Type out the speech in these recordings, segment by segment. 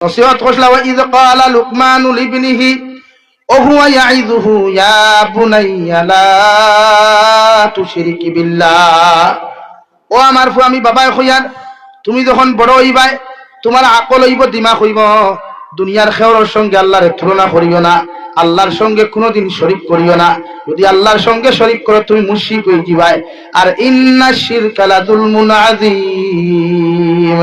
নসিহত করছলা ওয়া ইয ক্বালা লুকমানু লিবনিহি ওয়া হুয়া ইয়াইযুহু ইয়া বুনাইয়া লা তুশরিক বিল্লাহ। ও আমার ফু, আমি বাবায় কইয়ার তুমি যখন বড় হইবাই তোমার আকল হইব, দিমাগ হইব, দুনিয়ার খেওয়ার সঙ্গে আল্লাহর তুলনা করিও না, আল্লাহর সঙ্গে কোনোদিন শরীক করিও না। যদি আল্লাহর সঙ্গে শরীক করো তুমি মুশরিক হয়ে যাবাই। আর ইন্নাশ শিরকা লাযুলমুন আযীম,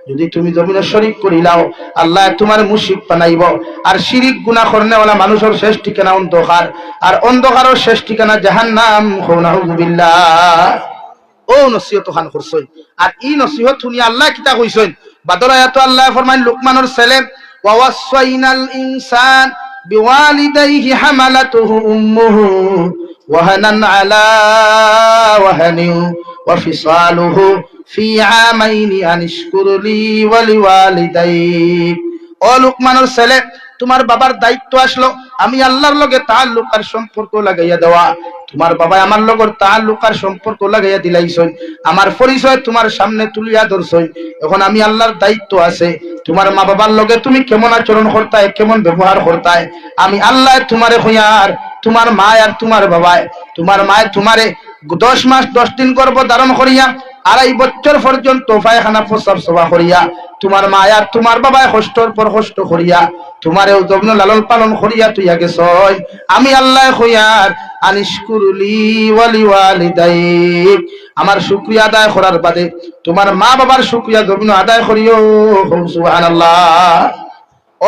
যদি তুমি জমিনে শরীক করিলাও আল্লাহ তোমার মুশরিক বানাইব। আর শিরিক গুনাহ করনেওয়ালা মানুষের শেষ ঠিকানা অন্ধকার, আর অন্ধকারের শেষ ঠিকানা জাহান্নাম। নাউযুবিল্লাহ। ও নসিহত খান করছই। আর এই নসিহত শুনি আল্লাহ কিতা কইছেন বাদর আয়াত আল্লাহ ফরমাইন লুকমানের ছেলে ওয়া ওয়াসাইনাল ইনসান বিওয়ালিদাইহি হামালাতুহু উম্মুহু ওয়াহানান আলা ওয়াহানিন ওয়া ফিসালুহু ফি আমাইনি আনিশকুর লি ওয়া লিওয়ালিদাইক। ও লুকমানের ছেলে, তোমার বাবার দায়িত্ব আসলো আমি আল্লাহর লগে তাআল্লুক আর সম্পর্ক লাগাইয়া দেওয়া। তোমার বাবা আমার লগর তাআল্লুক আর সম্পর্ক লাগাইয়া দিলাইছেন, আমার পরিচয় তোমার সামনে তুলিয়া ধরছেন। এখন আমি আল্লাহর দায়িত্ব আছে তোমার মা বাবার লগে তুমি কেমন আচরণ করতায়, কেমন ব্যবহার করতায়। আমি আল্লাহ তোমারে হইয়ার তোমার মা আর তোমার বাবায়, তোমার মায় তোমারে 10 মাস 10 দিন গর্ভ ধারণ করিয়া 2.5 বছর পর্যন্ত পায়খানা প্রস্রাব সভা করিয়া তোমার মা আর তোমার বাবায় কষ্টর পর কষ্ট করিয়া তোমারেও যত্ন লালন পালন করিয়া তুইয়া গেছই। আমি আল্লাহ হইয়ার আনিশকুরলি ওয়া লিওয়ালিদাইক, আমার শুকরিয়া আদায় করার বাদে তোমার মা বাবার শুকরিয়া যত্ন আদায় করিও। সুবহানাল্লাহ।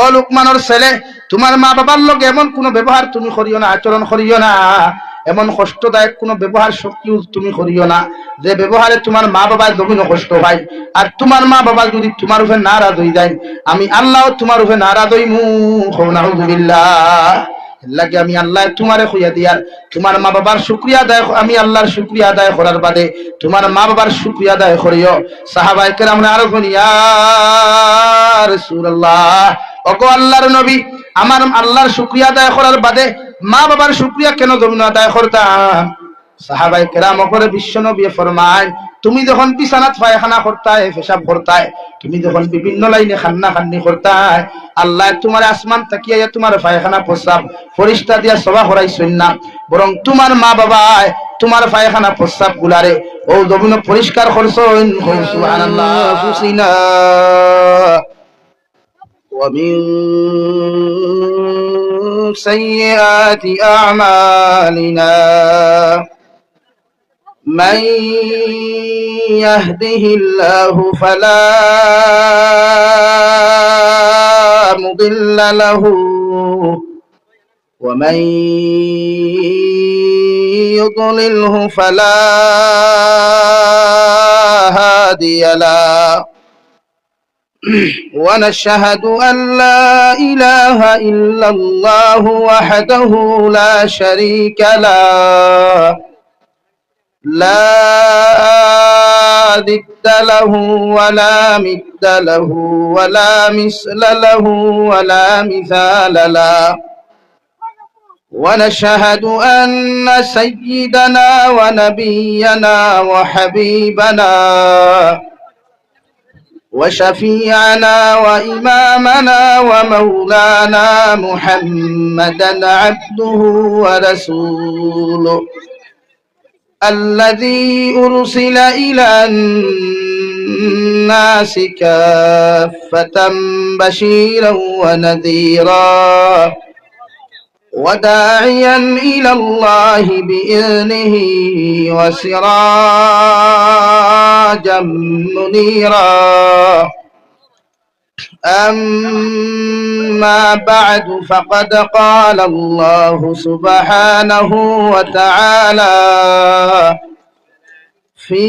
ও লুকমানের ছেলে, তোমার মা বাবার লগে এমন কোনো ব্যবহার তুমি করিও না, আচরণ করিও না, এমন কষ্টদায়ক কোনো ব্যবহার শক্তি তুমি করিও না যে ব্যবহারে তোমার মা বাবার জমিন কষ্ট হয়। আর তোমার মা বাবা যদি তোমার উপরে নারাজ হয়ে যায় আমি আল্লাহ তোমার উপরে নারাজ হইমু। নাউযুবিল্লাহ। লাগে আমি আল্লাহ তোমারে কইয়া দিয়ার তোমার মা বাবার শুকরিয়া আদায়, আমি আল্লাহর শুকরিয়া আদায় করার বাদে তোমার মা বাবার শুকরিয়া আদায় করিও। সাহাবায়ে কেরামরা আরো বলি ইয়া রাসূলুল্লাহ, ওগো আল্লাহর নবী, আমার আল্লাহর শুকরিয়া আদায় করার বাদে মা বাবার শুকরিয়া কেন জমিন আদায় করতাম? সাহাবায়ে কেরাম করে বিশ্ব নবী ফরমায় তুমি যখন বিছানাত পায়খানা করতায়, পেশাব করতায়, তুমি যখন বিভিন্ন লাইনে খান্না খান্নি করতায়, আল্লাহ তোমার আসমান তাকিয়া তোমার পায়খানা প্রস্রাব ফরিস্তা দিয়া সভা করাইছেন না, বরং তোমার মা বাবায় তোমার পায়খানা প্রস্রাব গুলারে ও জমিন পরিষ্কার করছেন। সুবহানাল্লাহ। হুসিনা ওয়া মিন সাইয়্যাতি আ'মালিনা من يهده الله فلا مضل له ومن يضلله فلا هادي له ونشهد أن لا إله إلا الله وحده لا شريك له لا ضد له ولا مثل له ولا مثل له ولا مثال له ونشهد أن سيدنا ونبينا وحبيبنا وشفيعنا وإمامنا ومولانا محمدا عبده ورسوله الذي أرسل إلى الناس كافة بشيرا ونذيرا وداعيا إلى الله بإذنه وسراجا منيرا. أما بعد فقد قال الله سبحانه وتعالى في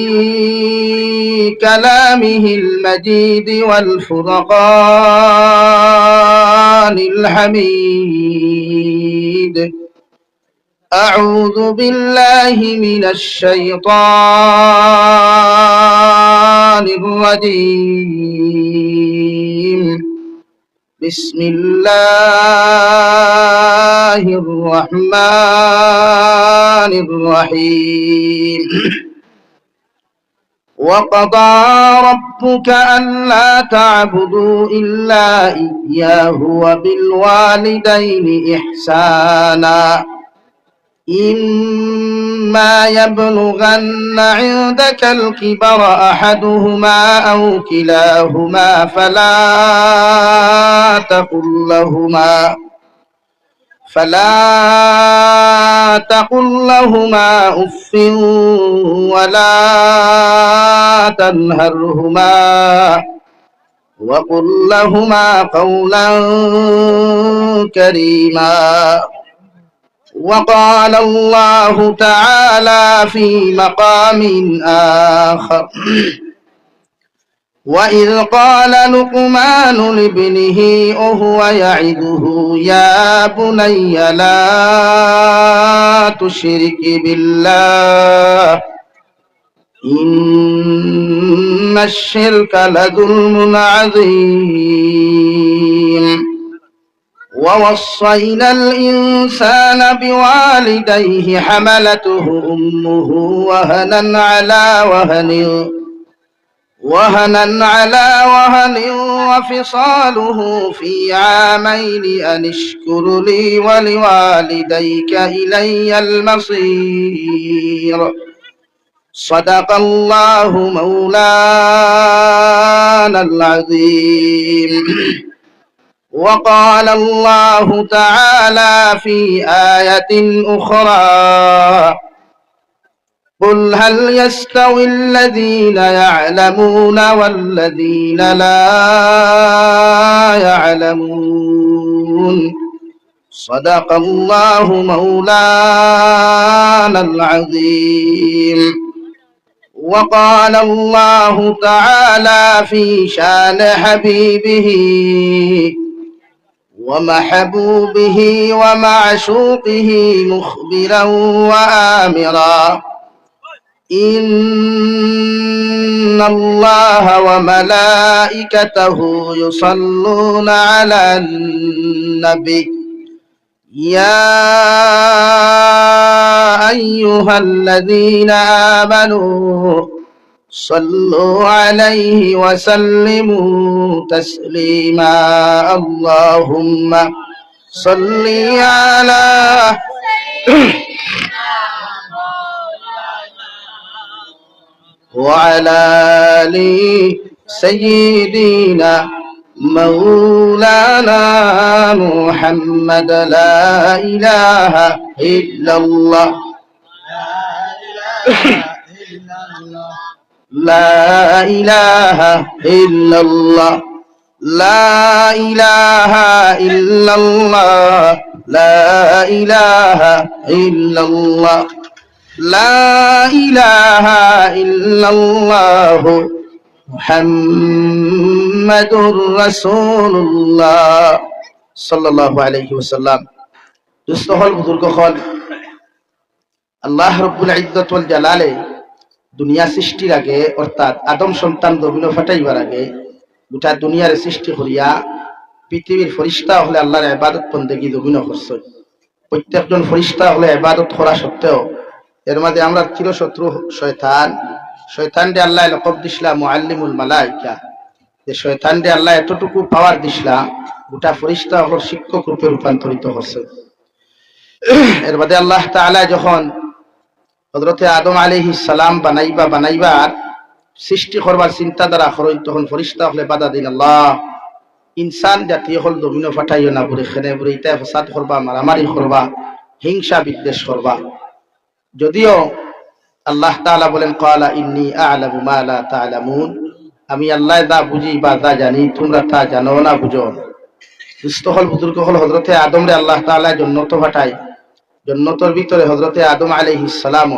كلامه المجيد والفرقان الحميد أعوذ بالله من الشيطان الرجيم بسم الله الرحمن الرحيم وقضى ربك ربك ألا تعبدوا إلا إياه وبالوالدين إحسانا إما يبلغن عندك الكبر أحدهما أو كلاهما فلا تقل لهما أف ولا تنهرهما وقل لهما قولا كريما. وقال الله تعالى في مقام آخر وإذ قال لقمان لابنه وهو يعظه يا بني لا تشرك بالله إن الشرك لظلم عظيم. ووصينا الإنسان بوالديه حملته أمه وهنا على وهن وفصاله في عامين أن اشكر لي ولوالديك إلي المصير. صدق الله مولانا العظيم. وقال الله تعالى في آية أخرى قل هل يستوي الذين يعلمون والذين لا يعلمون. صدق الله مولانا العظيم. وقال الله تعالى في شان حبيبه ومحبوبه ومعشوقه مخبرا وآمرا إن الله وملائكته يصلون على النبي يا أيها الذين آمنوا صلوا عليه وسلموا تسليما. اللهم صل على وعلى آل سيدنا مولانا محمد. لا إله إلا الله لا إله إلا الله لا إله إلا الله لا إله إلا الله لا إله إلا الله محمد رسول الله صلى الله عليه وسلم. দুস্থহল বুজুর্গ হল আল্লাহ রব্বুল ইজ্জত ওয়াল জালালে দুনিয়া সৃষ্টির আগে অর্থাৎ আদম সন্তান দবিন ফাটাইবার আগে গোটা দুনিয়ার সৃষ্টি করিয়া পৃথিবীর ফরিস্তা হলে আল্লাহর ইবাদত বন্দেগী দবিন করছে। প্রত্যেকজন ফরিস্তা হলে ইবাদত করা সত্ত্বেও এর মাঝে আমরা চিরশত্রু শয়তানকে আল্লাহ লকব দিছিলা মুআল্লিমুল মালাইকা। যে শয়তানকে আল্লাহ এতটুকু পাওয়ার দিছিলা গোটা ফরিস্তা হল শিক্ষক রূপে রূপান্তরিত হচ্ছে। এর বাদে আল্লাহ তাআলা যখন হযরতে আদম আলাইহিস সালাম বানাইবার সৃষ্টি করবার চিন্তাধারা করেন তখন ফরিস্তা হলে বাধা দিন আল্লাহ ইনসান জাতীয় হল দমিন ফাটাইও না বলে খেনে বলে ইটা ফসাদ করবা মারামারি করবা হিংসা বিদ্বেষ করবা। যদিও আল্লাহ তাআলা বলেন ক্বালা ইন্নী আ'লামু মা লা তা'লামুন, আমি আল্লাহ যা বুঝি বা যা জানি তোমরা তা জানো না বুঝো। দুস্থহল বুজুর্গ হল হযরতে আদম রে আল্লাহ তাআলা জান্নাত পাঠায়। জান্নাতের ভিতরে হযরতে আদম আলাইহিস সালাম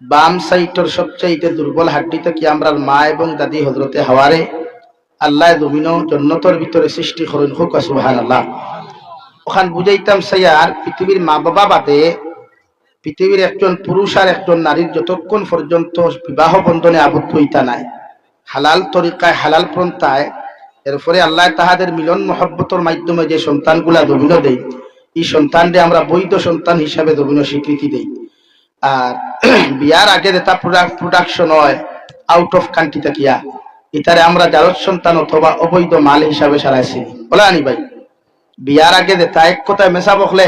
বাম সাইডের সবচেয়ে দুর্বল হাড্ডিতে কি আমরা মা এবং দাদি হযরতে হাওয়ারে আল্লাহ জমিন জান্নাতের ভিতরে সৃষ্টি করেন। হোক সুবহানাল্লাহ। ওখান বুঝাইতাম সাইয়ার পৃথিবীর মা বাবা বাদে পৃথিবীর একজন পুরুষ আর একজন নারীর যতক্ষণ পর্যন্ত বিবাহ বন্ধনে আবদ্ধ হইতা নাই হালাল তরিকায় হালাল পন্থায় এরপরে আল্লাহ তাহাদের মিলন মহব্বতের মাধ্যমে যে সন্তানগুলা জমিন দেয় এই সন্তানকে আমরা বৈধ সন্তান হিসাবে জমিন স্বীকৃতি দেই। আর বিয়ার আগে যেটা প্রোডাকশন হয় আউট অফ কান্ট্রি থাকিয়া ইতারে আমরা জারজ সন্তান অথবা অবৈধ মাল হিসাবে সারাইছি বলে আনি ভাই। বিয়ার আগে যে তা এক কথায় মেশা বকলে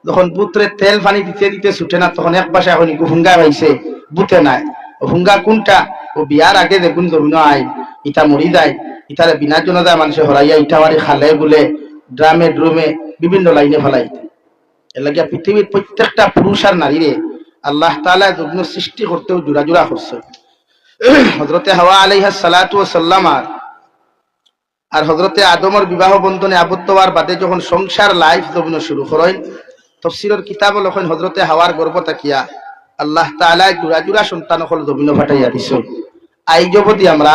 যখন পুত্রে তেল পানি দিতে দিতে ছুটে না তখন এক পাশে এখন হুঙ্গা হয়েছে বুতে নাই। হুঙ্গা কোনটা? ও বিয়ার আগে দেখুন জমিন আই ইটা মরি যায়, ইটারে বিনা জন্য যায় মানুষে হরাইয়া ইটা মারি খালে বলে ড্রামে ড্রুমে বিভিন্ন লাইনে ফেলাই। এর লাগিয়া পৃথিবীর প্রত্যেকটা পুরুষ আর নারীরে আল্লাহ তাআলা যুগ্ম সৃষ্টি করতেও জোড়া জোড়া করছে। হযরতে হাওয়া আলাইহিস সালাতু ওয়াস সালাম আর হযরতে আদমের বিবাহ বন্ধনে আবদ্ধ হওয়ার বাদে যখন সংসার লাইফ জমিন শুরু করেন, তাফসীরের কিতাব লেখেন হযরতে হাওয়ার গর্ভ থাকিয়া আল্লাহ তাআলা জোড়া জোড়া সন্তান হল জমিন ফাটাইয়া দিছেন। আইজ অবধি আমরা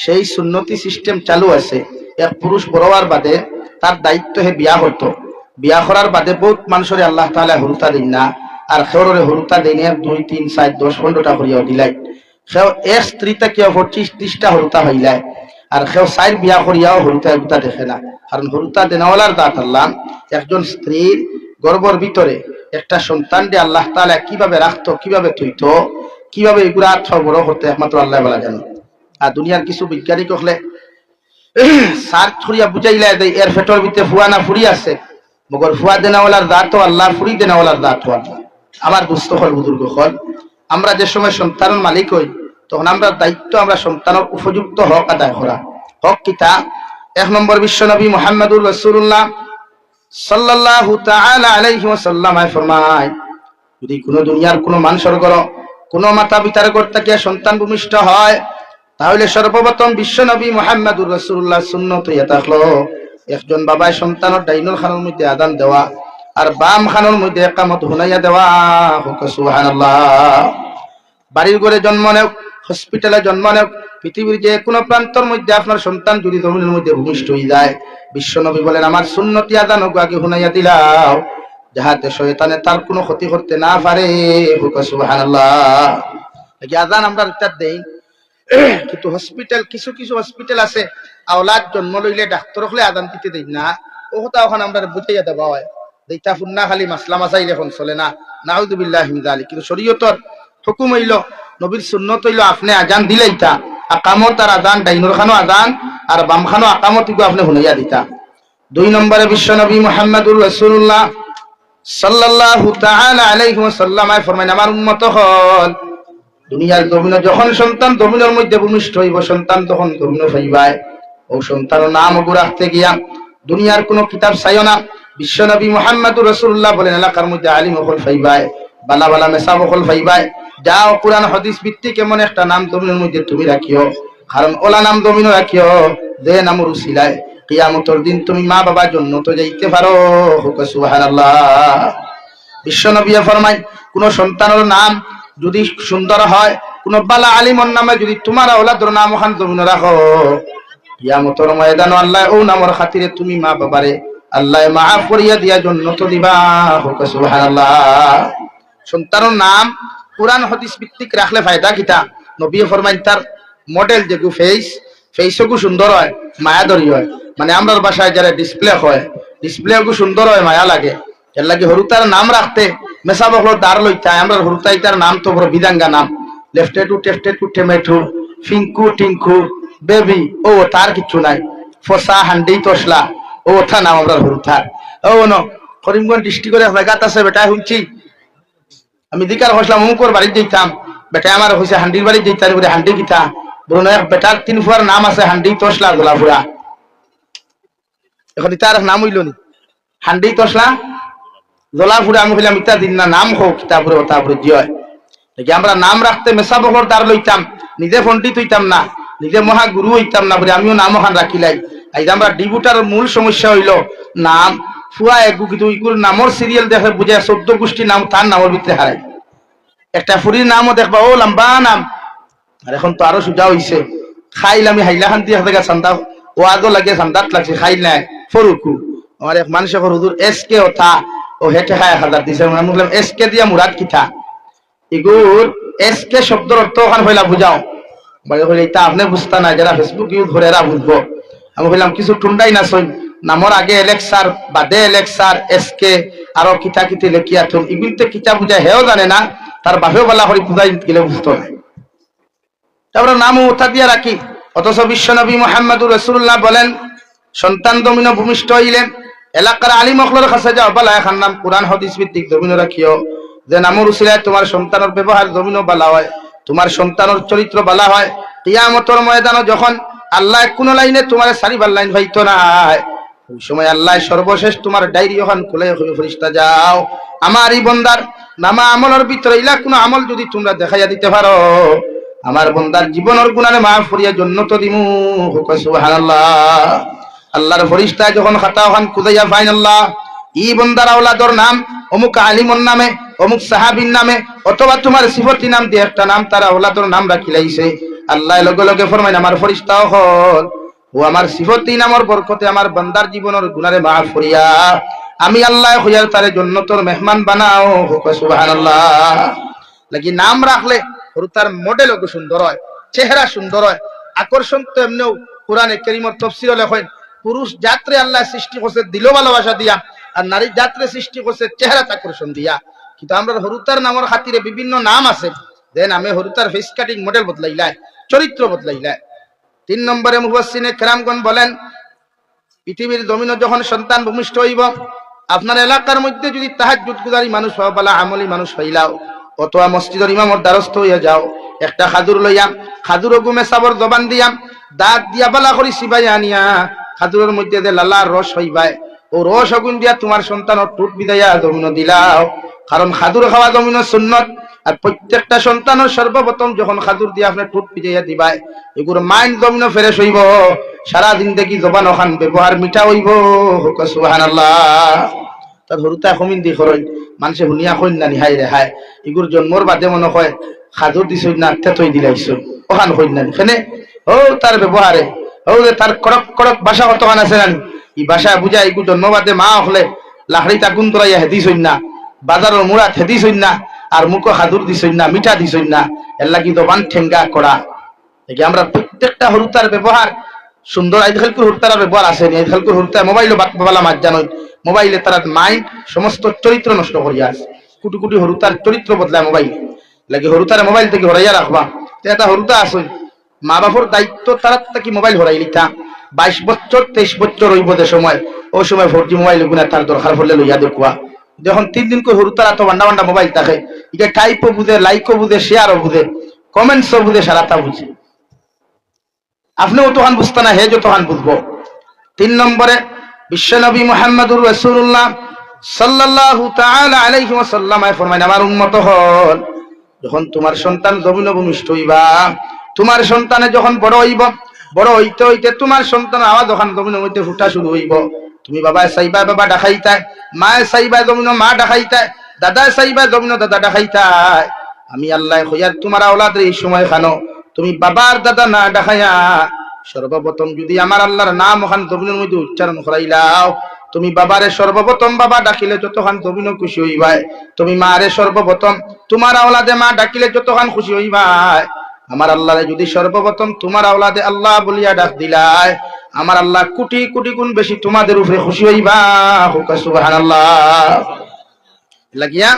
সেই সুন্নতি সিস্টেম চালু আছে। এক পুরুষ বড় হওয়ার বাদে তার দায়িত্ব হে বিয়া হতো, বিয়া করার বাদে বহুত মানুষের আল্লাহ তাআলা হরুতা দিন না, আর খেওরে হরুতা দিনে 2 3 4 10 15টা করিয়া দিলাই। সেও এক স্ত্রী থেকে 25 30টা হরুতা হইলাই, আর সেও 4 বিয়া করিয়াও হরুতা গুতা দেখে না। কারণ হরুতা দেনাওয়ালার দাঁত আল্লাহ একজন স্ত্রীর গর্ভের ভিতরে একটা সন্তান দিয়ে আল্লাহ তাআলা কিভাবে রাখতো, কিভাবে থইতো, কিভাবে এগুলা বড় করতে একমাত্র আল্লাহ বলা জানে। আর দুনিয়ার কিছু বৈজ্ঞানিক হলে সার্চ করিয়া বুঝাইলা যে এর পেটের ভিতরে ফুয়া না ফুরি আছে, মগর ফুয়া দেনাওয়ালার দাঁত আল্লাহ, ফুরি দেনাওয়ালার দাঁত আল্লাহ। আমার দুস্থ হল বুজুর্গ হল, আমরা যে সময় সন্তানের মালিক হই তখন আমরা দায়িত্ব আমরা সন্তানের উপযুক্ত হক আদায় করা। হক কিতা? 1 নম্বর বিশ্ব নবী মুহাম্মদুর রাসূলুল্লাহ সাল্লাল্লাহু তাআলা আলাইহি ওয়াসাল্লাম ফরমায়, যদি কোনো দুনিয়ার কোনো মানুষের ঘর কোনো মাতা পিতার ঘর থেকে সন্তান ভূমিষ্ঠ হয় তাহলে সর্বপ্রথম বিশ্ব নবী মুহাম্মদুর রাসূলুল্লাহ সুন্নত ইয়া থাকলো একজন বাবায় সন্তানের ডাইনুল খানের মধ্যে আযান দেওয়া আর বাম খানের মধ্যে ইকামত হুনাইয়া দেওয়া। সুবহানাল্লাহ। বাড়ির ঘরে জন্ম নেও, হসপিটালে জন্ম নেও, পৃথিবীর যে কোনো প্রান্তর মধ্যে আপনার সন্তান যদি জমিনের মধ্যে ভূমিষ্ঠ হয়ে যায়, বিশ্ব নবী বলেন আমার সুন্নতি আযান আগে হুনাইয়া দিলাও যাহাতে শয়তানে তার কোনো ক্ষতি করতে না পারে। সুবহানাল্লাহ। এই আযান আমরা উত্তর দেই, কিন্তু হসপিটাল কিছু কিছু হসপিটাল আছে আওলাদ জন্ম লইলে ডাক্তার হলে আযান দিতে দেই না, ও কথা ওখানে আমরা বুঝাইয়া দেওয়া হয় দেইতা ফুন্না খালি মাসলা মাসাইল এখন চলে না, নাউযুবিল্লাহি মিন যালিক। কিন্তু শরীয়তর হুকুম হইল, নবীর সুন্নত হইল আপনি আযান দিলে ইতা আকামত আর আযান ডাইনুর খানো আযান আর বাম খানো আকামত ইগো আপনি হুনাইয়া দিতা। 2 নম্বরে বিশ্ব নবী মুহাম্মদুর রাসূলুল্লাহ সাল্লাল্লাহু তাআলা আলাইহি ওয়াসাল্লাম ফরমায় আমার উম্মত হল দুনিয়ার জমিনে যখন সন্তান জমিনের মধ্যে ভূমিষ্ঠ হইব সন্তান তখন জমিনে হইবায় ও সন্তানের নাম ওগো রাখতে গিয়া দুনিয়ার কোনো কিতাব চাইও না। বিশ্ব নবী মুহাম্মদুর রাসূলুল্লাহ বলেন এলাকার মধ্যে আলিম হল ফাইবায়, বালা বালা মেসাব হল ফাইবায়, যাও কুরআন হাদিস ভিত্তিক এমন একটা নাম জমিনের মধ্যে তুমি রাখিও, কারণ ওলা নাম জমিনে রাখিও যে নামের উসিলায় কিয়ামতের দিন তুমি মা বাবার জন্য তো যাইতে পারো। সুবহানাল্লাহ। বিশ্ব নবী ফরমায় কোন সন্তানের নাম যদি সুন্দর হয়, কোন বালা আলিমর নামে যদি তোমার আওলাদের নাম ওখান জমিনে রাখো, কিয়ামতের ময়দানে আল্লাহ ও নামের খাতিরে তুমি মা বাবারে আল্লাহ মাফ করিয়া দিয়া জান্নাত দিবা। সুবহানাল্লাহ। সন্তানের নাম কুরআন হাদিস ভিত্তিক রাখলে ফায়দা কিতা? নবী ফরমায় তার মডেল যেগু ফেসও সুন্দর হয়, মায়াদরি হয়, মানে আমরার বাসায় যারা ডিসপ্লে হয় ডিসপ্লেও সুন্দর হয়, মায়া লাগে। এর লাগে হরুতার নাম রাখতে মেসা বকল দাঁড় লইতায় আমরা হরুতাইতার নাম তো বড় বিদাঙ্গা নাম, লেফটে টু টেফটে টু টেমেটু ফিঙ্কু টিঙ্কু বেবি, ও তার কিছু নাই, ফসা হান্ডি তসলা ও ওঠা নাম আমরা হরুতার। ও ন করিমগঞ্জ ডিস্ট্রিক্টের জায়গাত আছে বেটা শুনছি আমি দিকার হসলাম অমুকর বাড়ি যেতাম, বেটা আমার হয়েছে হান্ডির বাড়ি যেতাম, হান্ডি কিতা বলুন বেটার 3 ফুয়ার নাম আছে হান্ডি তসলা গোলাপুরা, এখন তার নাম হইল নি হান্ডি তসলা জলাপুরা। আমি বললাম ইতা দিন না নাম হোক কিতাবুরে ওতাপুরে জি হয় দেখি আমরা নাম রাখতে মেসা বকর দাঁড় লইতাম, নিজে পণ্ডিত হইতাম না, নিজে মহাগুরু হইতাম না বলে আমিও নাম ওখান রাখিলাই। এই যে আমরা ডিবুটার মূল সমস্যা হইল নাম ফুয়া একু কিন্তু ইগুর নামর সিরিয়াল দেখে বুঝে 14 গোষ্ঠী নাম তার নামের ভিতরে হারাই। একটা ফুরির নামও দেখবা ও লম্বা নাম, আর এখন তো আরো সোজা হইছে খাইল আমি হাইলা খান দিয়ে দেখা চান্দা ও আগো লাগে চান্দাত লাগছে খাইল নাই ফরুকু। আমার এক মানুষ এখন হুজুর এসকে ওঠা ও হেঁটে খায় 1000 দিছে, আমি বললাম এসকে দিয়া মুরাদ কিথা? এগুর এসকে শব্দের অর্থ ওখানে হইলা বুঝাও, বলে হইলে এটা আপনি বুঝতা না, যারা ফেসবুক ইউজ করে এরা বুঝবো। আমি বললাম কিছু টুন্ডাই না সই নামর আগে এলেক্সার বাদে এলেক্সার এসকে আরো কিতা কিতে লেখিয়া থুন এগুলিতে কিতা বুঝায় হেও জানে না, তার বাপেও বলা করে বুঝাই গেলে বুঝতো না। তারপরে নাম ওঠা দিয়া রাখি অথচ বিশ্বনবী মুহাম্মদুর রাসূলুল্লাহ বলেন, সন্তান জমিন ভূমিষ্ঠ হইলে এলাকার আলিম অখলর কাছে যাও, বালা এখন নাম কোরআন হাদিস ভিত্তিক জমিন রাখিও, যে নামর উসিলায় তোমার সন্তানের ব্যবহার জমিনও বালা হয়, তোমার সন্তানের চরিত্র বালা হয়। কিয়ামতের ময়দানে যখন আল্লাহ কোন লাইনে তোমার সারিবার লাইন হইতো না, ওই সময় আল্লাহ সর্বশেষ তোমার ডায়েরি ওখান খুলে ফেরেশতা যাও, আমার এই বন্দার নামা আমলের ভিতরে ইলা কোন আমল যদি তোমরা দেখাইয়া দিতে পারো, আমার বন্দার জীবনের গুনাহে মাফ করিয়া জান্নাত দিমু। সুবহানাল্লাহ। আল্লাহর ফেরেশতা যখন খাতা ওখান খুদাইয়া ফাইন, আল্লাহ ই বন্দার আওলাদর নাম অমুক আলিমর নামে, অমুক সাহাবীর নামে, অথবা তোমার সিফতি নাম দিয়ে একটা নাম তার আওলাদর নাম রাখি লাইছে, আল্লাহ লগে লগে ফরমাইন আমার ফেরেশতা হল ও আমার সিফতি নামর বরকতে আমার বান্দার জীবনের গুনাহে মাফ করিয়া আমি আল্লাহ হইয়ার তারে জান্নাতের মেহমান বানাও। সুবহানাল্লাহ। লাগি নাম রাখলে হরু তার মডেল অত সুন্দর হয়, চেহারা সুন্দর হয়, আকর্ষণ তো এমনিও কোরআনে কারীমের তাফসীরে লেখেন, পুরুষ জাতরে আল্লাহ সৃষ্টি করছে দিল ভালোবাসা দিয়া, আর নারী জাতরে সৃষ্টি করছে চেহারা আকর্ষণ দিয়া। কিন্তু আমরা হরুতার নামের খাতিরে বিভিন্ন নাম আছে, যে নামে হরুতার ফেস কাটিং মডেল বদলাইলায়, চরিত্র বদলাইলায়। 3 নম্বরে মুফাসসিরিনে কেরামগণ বলেন, পৃথিবীর জমিনে যখন সন্তান ভূমিষ্ঠ হইব, আপনার এলাকার মধ্যে যদি তাহাজ্জুদ গুজারি মানুষ হও, বালা আমলি মানুষ হইলাও, অথবা মসজিদের ইমামর দ্বারস্থ হইয়া যাও, একটা খাদুর লইয়া খাদুর গুমে সাবর জবান দিয়া দাঁত দিয়া বালা করি সিবাই আনিয়া খাদুরের মধ্যে যে লালার রস হইবাই, ও রস অগুন দিয়া তোমার সন্তানের টুট বিদাইয়া জমিন দিলাও। কারণ খাদুর খাওয়া জমিনের সুন্নত, আর প্রত্যেকটা সন্তানের সর্বপ্রথম যখন খাদুর দিয়ে আপনার টুট বিদাইয়া দিবাই, এগুলো মাইন্ড জমিন ফ্রেশ হইব, সারাদিন দেখি জবান ওখান ব্যবহার মিঠা হইব। সুবহানাল্লাহ। তার হরুতা কমিন দি খরচ মানুষে শুনিয়া কইন না হাই রে হাই, এগুর জন্মর বাদে মনে হয় খাদুর দিছ না তেতই দিলাইছ, ওখান কইন না এখানে ও তার ব্যবহারে ও তার কড়ক কড়ক ভাষা কতখান আছে না, এই ভাষা বুঝা এগু জন্ম বাদে মা হলে লাকড়ি তাকুন তোরাইয়া হেদিস না, বাজারের মুড়া হেদিস না, আর মুখো খাদুর দিছ না, মিঠা দিছ না, এর লাগি দবান ঠেঙ্গা করা। দেখি আমরা প্রত্যেকটা হরুতার ব্যবহার সুন্দর। আইখালকুর হরুতার ব্যবহার আছে নি, আইখালকুর হরুতা মোবাইল বালা মাছ জানোই, মোবাইলে তারা মাইন্ড সমস্ত চরিত্র নষ্ট করিয়া আছে, কোটি কোটি হরুতার চরিত্র বদলায় মোবাইল লাগে। হরুতার মোবাইল থেকে হরাইয়া রাখবা, এটা হরুতা আছে, মা বাপর দায়িত্ব তারা কি মোবাইল হরাই লিখা 22 বছর 23 বছর হইব যে সময়, ওই সময় 4G মোবাইল গুনা তার দরকার পড়লে লইয়া দেখুয়া। যখন 3 দিন করে হরুতার এত বান্ডা বান্ডা মোবাইল থাকে, এটা টাইপও বুঝে, লাইকও বুঝে, শেয়ারও বুঝে, কমেন্টসও বুঝে, সারাটা বুঝে। আপনিও তখন বুঝতে না, হে যতক্ষণ বুঝবো। 3 নম্বরে বিশ্বনবী মুহাম্মদুর রাসূলুল্লাহ সাল্লাল্লাহু তাআলা আলাইহি ওয়াসাল্লাম ফরমায়, আমার উম্মত হল যখন তোমার সন্তান জমিনে ভূমিষ্ঠ হইবা, তোমার সন্তানে যখন বড় হইব, বড় হইতে হইতে তোমার সন্তান আওয়াজ যখন জমিনের মধ্যে ফুটা শুরু হইব, তুমি বাবা সাইবা বাবা ডাকাইতাই, মা সাইবা জমিন মা ডাকাইতাই, দাদা সাইবা জমিন দাদা ডাকাইতাই, আমি আল্লাহ হইয়ার তোমার আওলাদের এই সময় খানো তুমি বাবার দাদা না ডাকাইয়া সর্বপ্রথম যদি আমার আল্লাহর নাম ওখান জমিনের মধ্যে উচ্চারণ করাইলাও, তুমি বাবারে সর্বপ্রথম বাবা ডাকিলে যতক্ষণ জমিনও খুশি হইবাই, তুমি মারে সর্বপ্রথম তোমার আওলাদে মা ডাকিলে যতক্ষণ খুশি হইবাই, আমার আল্লাহরে যদি সর্বপ্রথম তোমার আওলাদে আল্লাহ বলিয়া ডাক দিলাই, আমার আল্লাহ কোটি কোটি গুণ বেশি তোমাদের উপরে খুশি হইবা। সুবহানাল্লাহ। লাগিয়া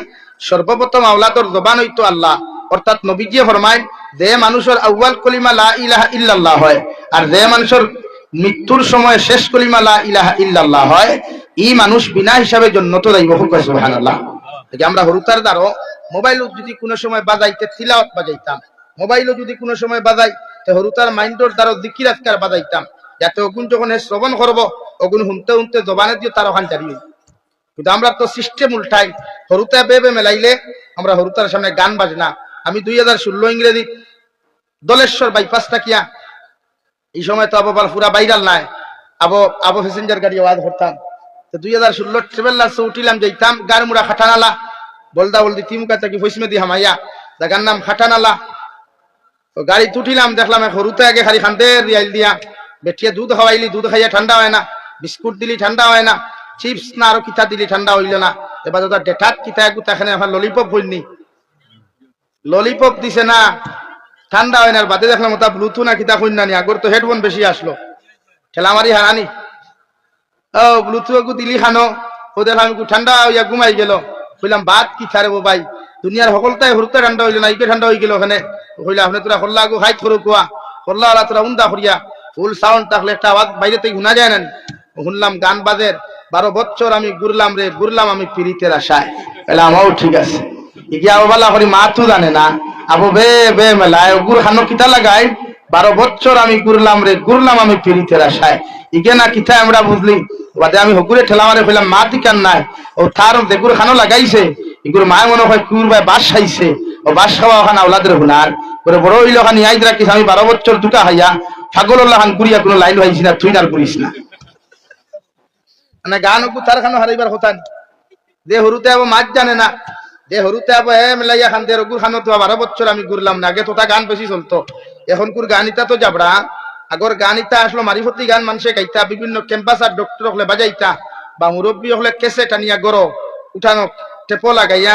সর্বপ্রথম আওলাদর জবান হইতো আল্লাহ, অর্থাৎ নবীজি ফরমায় যে মানুষের আউয়াল কলিমা লা ইলাহা ইল্লাল্লাহ হয়, আর যে মানুষের মৃত্যুর সময় শেষ কলিমা লা ইলাহা ইল্লাল্লাহ হয়, এই মানুষ বিনা হিসাবে জান্নাত যাইব। সুবহানাল্লাহ। আমরা হরুতার দ্বারা মোবাইল যদি কোনো সময় বাজাইতে তিলাওয়াত বাজাইতাম, মোবাইলও যদি কোনো সময় বাজাই তো হরুতার মাইন্ডর দ্বারা জিকির আজকার বাজাইতাম, যাতে ওগুন যখন শ্রবণ করবো ওগুন শুনতে শুনতে জবানে দিয়ে তার ওখান জারি। কিন্তু আমরা তো সিস্টেম উল্টাই, হরুতা বেবে মেলাইলে আমরা হরুতার সামনে গান বাজনা। আমি 2016 ইংরেজি দলেশ্বর বাইপাস থাকিয়া, এই সময় তো আবার পুরা বাইরাল নাই, আবো প্যাসেঞ্জার গাড়ি আওয়াজ করতাম। তো 2016 ট্রেভেলার্সে উঠিলাম, যাইতাম গারমুড়া খাটানালা, বলদা বলদি তিমুকা থাকি ফৈসমেদি হামাইয়া, জায়গার নাম খাটানালা। তো গাড়ি তুটিলাম, দেখলাম হরুতে আগে খালি খান্তে রিয়াইল দিয়া বেঠিয়া দুধ খাওয়াইলি, দুধ খাইয়া ঠান্ডা হয় না, বিস্কুট দিলি ঠান্ডা হয় না, চিপস না আরো কিতা দিলি ঠান্ডা হইল না। এবার দাদা ডেঠাত কিতা গুতাখানে আমার ললিপপ হইনি, ললিপপ দিছে না ঠান্ডা হয় না। বাদে দেখলাম ওটা ব্লুটুথ না কিতা কইন নানি, আগর তো হেডফোন বেশি আসলো, ঠেলামারি হারানি। ও ব্লুটুথ দিলি খানো, ও দেখলাম ঠান্ডা হইয়া ঘুমাই গেল। কইলাম বাদ কি থারে ভাই, দুনিয়ার সকলটাই হরুতে ঠান্ডা হইল না, ইকে ঠান্ডা হয়ে গেল ওখানে। কইলা আপনি তোরা হল্লা আগু খাইত করো কুয়া, করলা আলা তোরা উন্দা করিয়া ফুল সাউন্ড থাকলে একটা আওয়াজ বাইরে থেকে শোনা যায় না, শুনলাম গান বাজের 12 বছর আমি ঘুরলাম আমি পিরিতের আশায়। বলে আমাও ঠিক আছে, ইগিয়া বালা করি মা তো জানে না আবু বে মেলায় গুর খানো কিতা লাগাই 12 বছর আমি ঘুরলাম আমি পিরিতের আশায়। ইগে না কিতা আমরা বুঝলি বাদে আমি হকুরে ঠেলা মারে ফেলাম মা দিকান নাই ও তার দেগুর খানো লাগাইছে ইগুর মায় মনে হয় কুর ভাই বাস খাইছে ও বাস খাওয়া ওখানে আওলাদের হুনার করে বড় হইল খানি আইদ রাখিস আমি 12 বছর দুটা হাইয়া ফাগল্লাহ খান কুরিয়া কোনো লাইন হইছি না তুই না করিস না মানে গান তার খানো হারাইবার কথা যে হরুতে আবার মাছ জানে না, যে হরুতে আবার মেলাইয়া খান দিয়ে রঘুর খানো তো 12 বছর আমি ঘুরলাম না। আগে তো তা গান বেশি চলতো, এখন কুর গানিতা তো যাবড়া। আগর গানিতা আসলো মারিফতি গান মানুষে গাইতা, বিভিন্ন ক্যাম্পাস আর ডক্টর হলে বাজাইতা বা মুরব্বী হলে কেসে টানিয়া গড় উঠানো টেপো লাগাইয়া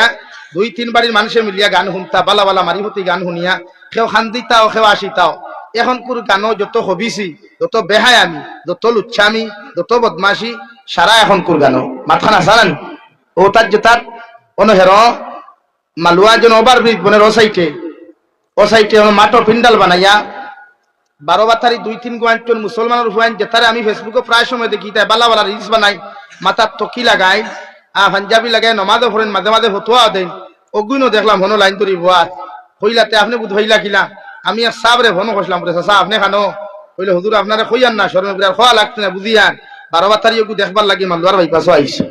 2-3 বাড়ির মানুষে মিলিয়া গান শুনতা, বালা বালা মারিফতি গান শুনিয়া কেউ খান্দিতাও কেউ আসিতাও। এখন কুর গানও যত হবিছি, যত বেহায়ামি, যত লুচ্ছামি, যত বদমাশি সারা এখন কুর গানো মাথান আসারান ও তার যে তার অনহের মালুয়া যেন ওভার ব্রিজ বনের ও সাইটে মাটো পিন্ডাল বানাইয়া 12 বাতারি 2-3 গোয়াঞ্চল মুসলমানের হুয়াইন যেতারে আমি ফেসবুকে প্রায় সময় দেখি তাই বালা বালা রিলস বানাই, মাথার তকি লাগাই, পাঞ্জাবি লাগাই, নমাজও পড়েন, মাঝে মাঝে ফতুয়াও দেন। অগুইনও দেখলাম হনো লাইন তরি ভুয়ার হইলাতে আপনি বুধ হইলা কিলা আমি আর সাবরে ভনো কইলাম রে চাচা আপনি খানো হইলে হুজুর আপনারে কইয়ান না শরমে বিরার খোয়া লাগছে না বুঝিয়ান 12 বাতারি ওগু দেখবার লাগি মালুয়ার বাইপাসও আইছে।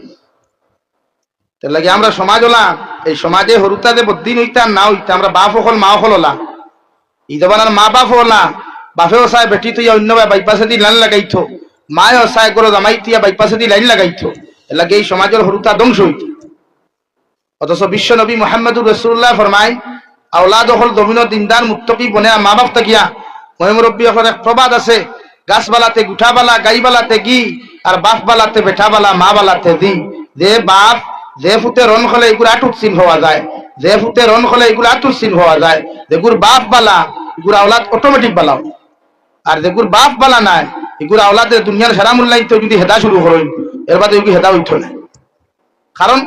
তার লাগে আমরা সমাজ হলাম, এই সমাজে হরুতা যে বদিন হইতাম না হইতা আমরা বাপ হল মা হল হলা ই জবানার মা বাপ হলা বাপেও চায় বেটি তুই অন্য বাইপাসে দি লাইন লাগাইতো, মায়েও চায় করো জামাই তুই বাইপাসে দি লাইন লাগাইতো। এর লাগে এই সমাজের হরুতা ধ্বংস হইত। অথচ বিশ্ব নবী মুহাম্মদুর রাসূলুল্লাহ ফরমায় আওলাদ হল দমিন দিনদার মুত্তকি বনে মা বাপ তাকিয়া মুরব্বী হল এক প্রবাদ আছে, গাছবালাতে গুঠাবালা গাইবালাতে গি আর বাপ বালাতে বেঠাবালা মা বালাতে দি। যে বাপ যে ফুতে রন খলে এগুলো আটুট চিন হওয়া যায়, যে ফুতে রন খলে এগুলো আটুট চিন হওয়া যায়। যেগুর বাপ বালা এগুলো আওলাদ অটোমেটিক বালাও, আর যেগুর বাপ বালা নাই এগুলো আওলাদের দুনিয়ার সারা মূল্যায়িত যদি হেদা শুরু করেন এর বাদে এগুলো হেদা উঠো না। কারণ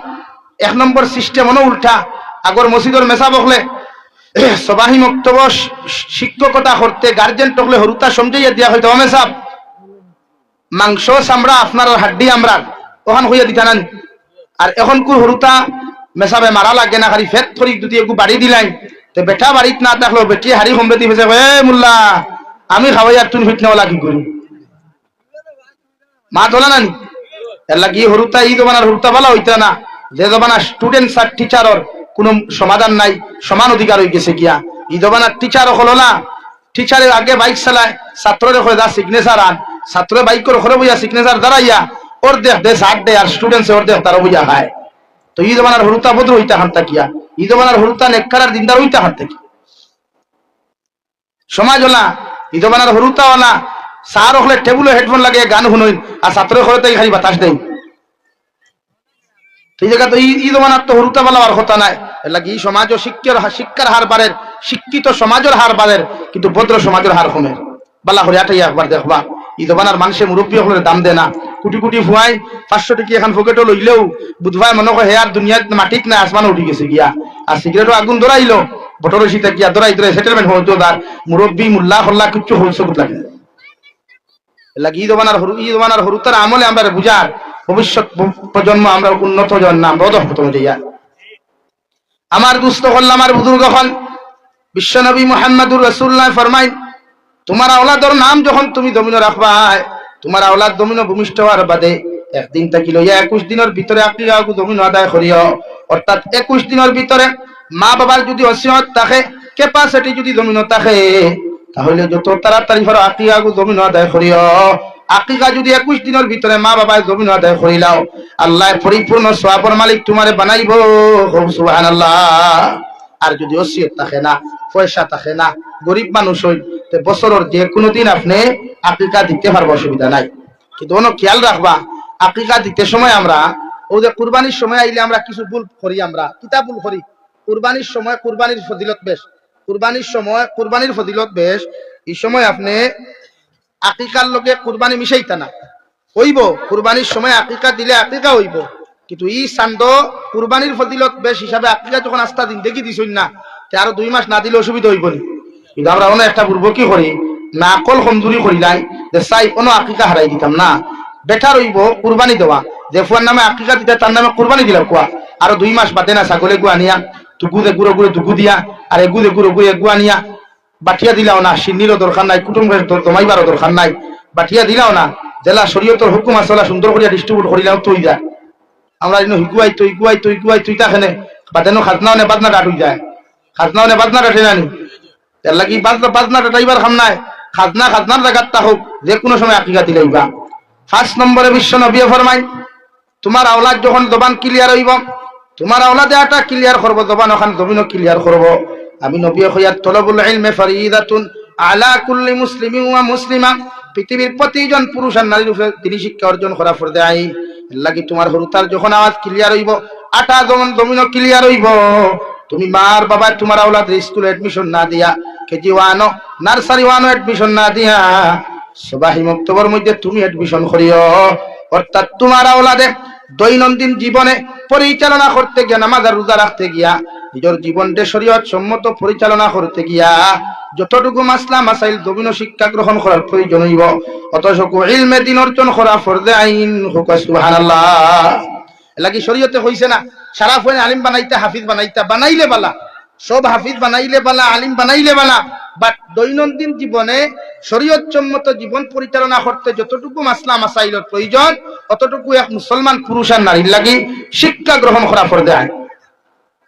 1 নম্বর সিস্টেম হলো উল্টা। আগর মসজিদর মেসা বকলে সবাহি মক্তব্য শিক্ষকতা করতে গার্জেন টকলে হরুতা সমঝাইয়া দিয়া হয়তো মেসাব মাংস চামড়া আপনার হাড্ডি আমরা ওখান হইয়া দিতা নানি। আর এখন কুর হরুতা মেসাবে মারা লাগে না, খালি ফেট থরিক যদি একটু বাড়ি দিলাই তো বেটা বাড়িত না থাকলেও বেটি হারি সম্বেতি হয়েছে মুল্লা আমি খাওয়াই আর তুমি ফিটনেওয়ালা কি করি মা তোলা নানি। এর লাগি হরুতা ই জমানার হরুতা বলা হইতা না, যে জমানা স্টুডেন্ট আর টিচারর কোনো সমাধান নাই, সমান অধিকার হয়ে গেছে গিয়া। ই জমানার টিচার হলো না, টিচারের আগে বাইক চালায় ছাত্রের হয়ে যা সিগনেচার আন, ছাত্র বাইকের ঘরে বইয়া সিগনেচার দাঁড়াইয়া ওর দেখ দে ষাট দে আর স্টুডেন্টস ওর দেখ তারা বুঝা খায়। তো ই জমানার হরুতা বদ্র হইতা হান তাকিয়া, ই জমানার হরুতা নেককার দিনদার হইতা হান থাকি সমাজ হলা। ই জমানার হরুতা হলা সার হলে টেবুলে হেডফোন লাগিয়ে গান শুনইন আর ছাত্রের ঘরে তাই খালি বাতাস দেয়। সেই জায়গা তো ই জমানার তো হরুতা বলার কথা নাই। এর লাগে এই সমাজ ও শিক্ষার হার বাড়ের, শিক্ষিত সমাজের হার বাড়ের, কিন্তু ভদ্র সমাজের হার কমের। বালা হরে আটাই একবার দেখবা ই জমানার মানুষের মুরব্বী হলে দাম দেয় না, কোটি কোটি ফুয়াই 500 টাকা এখন পকেটও লইলেও বুধবাই মনে হয় হেয়ার দুনিয়ার মাটিক না আসমান উঠি গেছে গিয়া। আর সিগারেটও আগুন ধরাইলো বটর শীতে গিয়া ধরাই সেটেলমেন্ট হইতো তার মুরব্বী মুল্লা হল্লা কিচ্ছু হইছে লাগে। লাগে ই জমানার হরুতার আমলে আমরা বুঝার ভবিষ্যৎ প্রজন্ম আমরা উন্নত জন্ম আমরা অধঃপতন যাইয়া। আমার দুস্থ হল আমার বুজুর্গ হল বিশ্বনবী মুহাম্মদুর রাসূলুল্লাহ ফরমাই তোমার আওলাদর নাম যখন তুমি দমিন রাখবা, তোমার আওলাদ দমিন ভূমিষ্ঠ হওয়ার বাদে 1 দিন থাকি লইয়া 21 দিনের ভিতরে আকিকা দমিন আদায় করিও। অর্থাৎ 21 দিনের ভিতরে মা বাবার যদি ওসিয়ত থাকে, ক্যাপাসিটি যদি দমিন থাকে, তাহলে যত তাড়াতাড়ি পারো আকিকা দমিন আদায় করিও। আকিকা যদি 21 দিনের ভিতরে মা বাবার দমিন আদায় করিলাও, আল্লাহ পরিপূর্ণ সওয়াবের মালিক তোমারে বানাইব। সুবহানাল্লাহ। আর যদি ওসিয়ত থাকে না, পয়সা থাকে না, গরিব মানুষ হই, তে বছরের যে কোনো দিন আপনি আকিকা দিতে পারবো, অসুবিধা নাই। কিন্তু অন্য খেয়াল রাখবা আকিকা দিতে সময় আমরা ও যে কুরবানির সময় আইলে আমরা কিছু ভুল করি, আমরা কিতা ভুল করি। কুরবানির সময় কুরবানির ফজিলত বেশ, কুরবানির সময় কুরবানির ফজিলত বেশ। এই সময় আপনি আকিকার লগে কুরবানি মিশাইতা না, হইব কুরবানির সময় আকিকা দিলে আকিকা হইব, কিন্তু ই চান্দ কুরবানির ফজিলত বেশ হিসাবে আকিকা যখন আস্থা দিন দেখি দিছই না, আরো 2 মাস না দিলে অসুবিধা হইব নি। কিন্তু আমরা অনেক একটা পূর্ব কি করি না আকল কমজোরি করি নাই যে চাই কোনো আকিকা হারাই দিতাম না, বেটার হইব কুরবানি দেওয়া, যে ফুয়ার নামে আকিকা দিতে তার নামে কুরবানি দিলাম কোয়া, আরো 2 মাস বাদে না ছাগলে গুয়া নিয়া তুগুদে গুঁড়ো গুঁড়ো দুগু দিয়া আর এগুদে গুঁড়ো গুঁড়ো গুয়া নিয়া বাটিয়া দিলাও না, সিন্নিরও দরকার নাই, কুটুম জমাইবারও দরকার নাই, বাটিয়া দিলাও না, জেলা শরীয়তের হুকুম আসলা সুন্দর করিয়া ডিস্ট্রিবিউট করিলাম তুই যা আমরা হিগুয়াই তুই গুয়াই তুই গুয়াই তুই তাখানে বাদেনো খাজনাও নে বাদনা ডাট হয়ে যায়, খাজনাও নে বাদনা ডাটে নানি এর লাগি বাজনা ডাটাইবার খাম নাই, খাজনার জায়গাটা হোক যে কোনো সময় আকিকা দিলাইবা। 5 নম্বরে বিশ্ব নবী ফরমাই তোমার আওলাদ যখন জবান ক্লিয়ার হইব, তোমার আওলাদে আটা ক্লিয়ার করবো, জবান ওখান জমিনও ক্লিয়ার করবো। আমি নবী কইয়ার তলবুল ইলমি ফরিদাতুন আলা কুল্লি মুসলিমিন ওয়া মুসলিমা, পৃথিবীর প্রতিজন পুরুষ আর নারীর উপরে তিনি শিক্ষা অর্জন করা ফরজে আইন। এর লাগি তোমার হরুতার যখন আওয়াজ ক্লিয়ার হইব, আটা জমিনও ক্লিয়ার হইব, তুমি মার বাবা তোমার আওলাদ স্কুলে এডমিশন না দিয়া, কেজি 1 নার্সারি 1 এডমিশন না দিয়া সুবাহি মক্তবর মধ্যে তুমি এডমিশন করিও। অর্থাৎ তোমার আওলাদে দৈনন্দিন জীবনে পরিচালনা করতে গিয়া, নামাজ আর রোজা রাখতে গিয়া, নিজের জীবনকে শরীয়ত সম্মত পরিচালনা করতে গিয়া যতটুকু মাসলা মাসাইল জমিন শিক্ষা গ্রহণ করার প্রয়োজন হইব, অতটুকু ইলমে দ্বীন অর্জন করা ফরজে আইন। সুবহানাল্লাহ। লাগি শরীয়তে হইছে না সারা ফোনে আলিম বানাইতে হাফিজ বানাইতে, বানাইলে বালা, সব হাফিজ বানাইলে বালা, আলিম বানাইলে বালা, বাট দৈনন্দিন জীবনে শরীয়ত সম্মত জীবন পরিচালনা করতে যতটুকু মাসলা মাসাইলের প্রয়োজন, অতটুকু এক মুসলমান পুরুষ আর নারীর লাগি শিক্ষা গ্রহণ করা ফরজে আইন।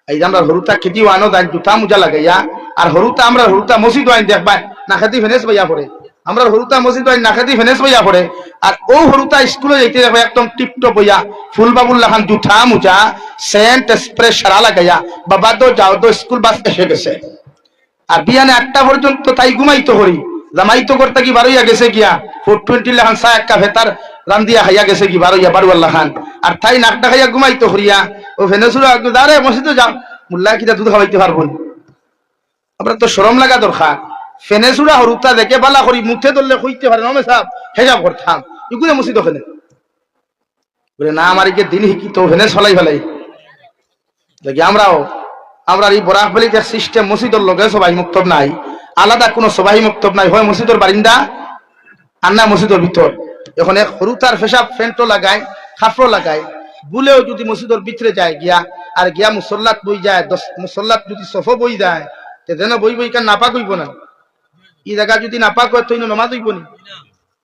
এই যে আমরা হরুতা খেতি আনো যাই জুতা মুজা লাগাইয়া, আর হরুতা আমরা হরুতা মসজিদ আইন দেখবা না খেতি ফেনেস বইয়া পড়ে, আমরা হরুতা মসজিদ আইন না খেতি ফেনেস বইয়া পড়ে, আর ও হরুতা স্কুলে যাইতে দেখবা একদম টিপটপ বইয়া ফুল বাবুল লাখান জুতা মুজা সেন্ট স্প্রে সারা লাগাইয়া, বাবা দো যাও দো স্কুল বাস এসে গেছে। আর বিয়ানে 8টা পর্যন্ত তাই ঘুমাইতো করি, জামাইতো করতে কি 12 গেছে গিয়া 420 লাখান চা একটা ভেতার রান্দিয়া খাইয়া গেছে কি 12 খান, আর তাই নাকটা খাইয়া ঘুমাইতো করিয়া ও ফেনেসুরা দাঁড়ে মসজিদে যাও মুল্লা কিটা দুধ খাওয়াইতে পারবো। আপনার তো শরম লাগা দরকার। ফেনেসুরা হরুতা দেখে বালা করি মুখে ধরলে কইতে পারে নমে সাহেব হেজাব করতাম ইগুলো মসজিদ ওখানে বলে না, আমার একে দিন শিখি তো ফেনেস ফলাই ফেলাই দেখি। আমরা এই বরাকবালির সিস্টেম মসজিদের লগে সবাই মুক্তব নাই, আলাদা কোনো সবাই মুক্তব নাই, হয় মসজিদের বারিন্দা আর না মসজিদের ভিতর। এখন হরুতার ফেসাব ফেন্টো লাগায়, খাফরো লাগায়, বুলেও যদি মসজিদের ভিতরে যায় গিয়া আর গিয়া মুসল্লাত বই যায়, মুসল্লাত যদি সফ বই যায় যেন বই বই কান নাপাক হইব না, এই জায়গা যদি নাপাক হয় তো নমাজ হইব নি,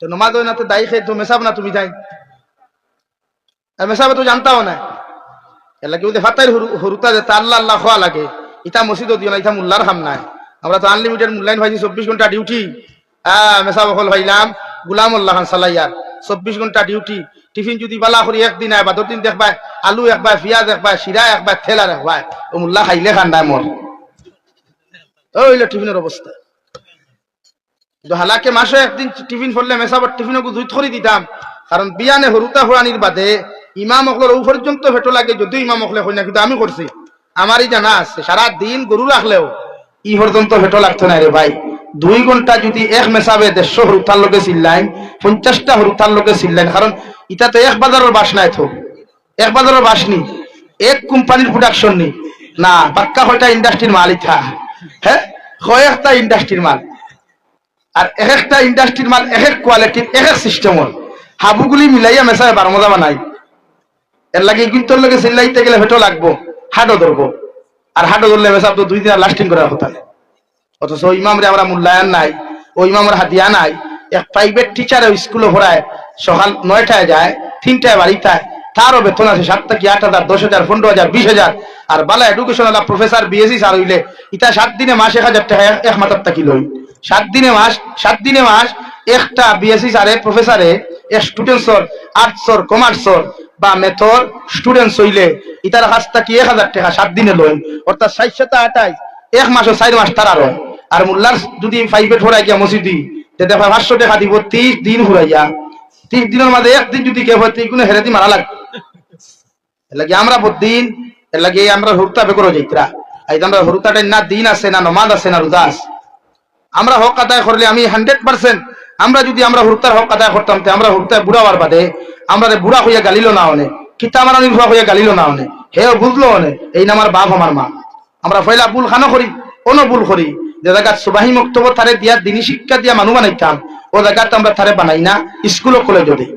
তো নমাজ হয় না তো দায়ী খাই তো মেসাব না তুমি যাই, আর মেসাবে তো জানতাও না। এর লাগে ওদের ফাতাই হরুতা যে তা আল্লাহ আল্লাহ খোয়া লাগে, ইটা মসজিদও দিও না, ইটা মুল্লার খাম নাই। আমরা তো আনলিমিটেড মূল্যায়ন পাইছি 24 ঘন্টা ডিউটি, মেসাব হল ভাইলাম গুলামুল্লাহ খান সালাইয়ার 24 ঘন্টা ডিউটি। টিফিন যদি বালা করি একদিন আয় বা 2 দিন দেখবাই, আলু একবার, পিঁয়াজ একবার, শিরা একবার, থেলার একবার, ও মুল্লা খাইলে খান্ডায় মর। ওইলো টিফিনের অবস্থা। হালাকে মাসে একদিন টিফিন ফললে মেসাবার টিফিনও দুই থরি দিতাম, কারণ বিয়ানে হরুতা হরানির বাদে ইমাম অকলের ও পর্যন্ত ফেটো লাগে, যদিও ইমাম অকলে হয় না, কিন্তু আমি করছি আমারই জানা আছে, সারা দিন গরু রাখলেও ই পর্যন্ত ফেটো লাগতো না রে ভাই। 2 ঘন্টা যদি এক মেসাবে 150 হরুতার লোকে চিল্লাইন, 50টা হরুতার লোকে চিল্লাইন, কারণ ইটা তো এক বাজারের বাস নাই, তো এক বাজারের বাস নি, এক কোম্পানির প্রোডাকশন নি না, পাক্কা হয়টা ইন্ডাস্ট্রির মাল ইথা, হ্যাঁ কয়েকটা ইন্ডাস্ট্রির মাল, আর এক একটা ইন্ডাস্ট্রির মাল এক এক কোয়ালিটির এক এক সিস্টেমর, হাবুগুলি মিলাইয়া মেসাবে 12 মজা বানাই। এর লাগে কিন্তু লোকে চিল্লাইতে গেলে ফেটো লাগবো, হাটও ধরবো, আর হাটও ধরলে মেসাব তো 2 দিন লাস্টিং করার কথা। অথচ ইমাম রে আমরা মূল্যায়ন নাই, ও ইমামের হাতিয়া নাই। এক প্রাইভেট টিচারে স্কুলে পড়ায়, সকাল 9টায় যায়, 3টায় বাড়িতে, তারও বেতন আছে 7 থেকে 8,000, 10,000, 15,000, 20,000। আর বালা এডুকেশনাল প্রফেসর বিএসসি স্যার হইলে ইটা 7 দিনে মাস 1,000 টাকা এক মাথার টাকি লই। 7 দিনে মাস একটা বিএসসি স্যারে প্রফেসরে স্টুডেন্টসর আর্টসর কমার্সর বা মেথর স্টুডেন্টস হইলে ইটার কাছ থেকে 1,000 টাকা 7 দিনে লই, অর্থাৎ 60-28 এক মাসও 4 মাস তার আরো। আর মোল্লার যদি প্রাইভেট হরাই গিয়া মসজিদি তেতে 500 টাকা দিব 30 দিন ঘুরাইয়া, 30 দিনের মাঝে একদিন যদি কেউ হয় কোনো হেরেদি মারা লাগবে। এর লাগে আমরা বদিন, এর লাগে আমরা হরুতা বেকরো যাইতরা, এই আমরা হরুতাটাই না দিন আছে না নমাজ আছে না রোজা আছে। আমরা হক আদায় করলে আমি 100% আমরা যদি আমরা হরুতার হক আদায় করতাম, আমরা হরুতায় বুড়া হওয়ার বাদে আমরা বুড়া হইয়া গালিল না হনে, কিতামারা নির্ভর হইয়া গালিল না হনে, হেও বুঝলো হনে এই না আমার বাপ আমার মা। আমরা ফয়লা ভুল খানো করি, অন্য ভুল করি, যে জায়গা সুবাহি মক্তব্য তারে দিয়া দিনী শিক্ষা দিয়া মানুষ বানাইতাম, ও জায়গাতে আমরা তারে বানাই না, স্কুল কলেজ দিই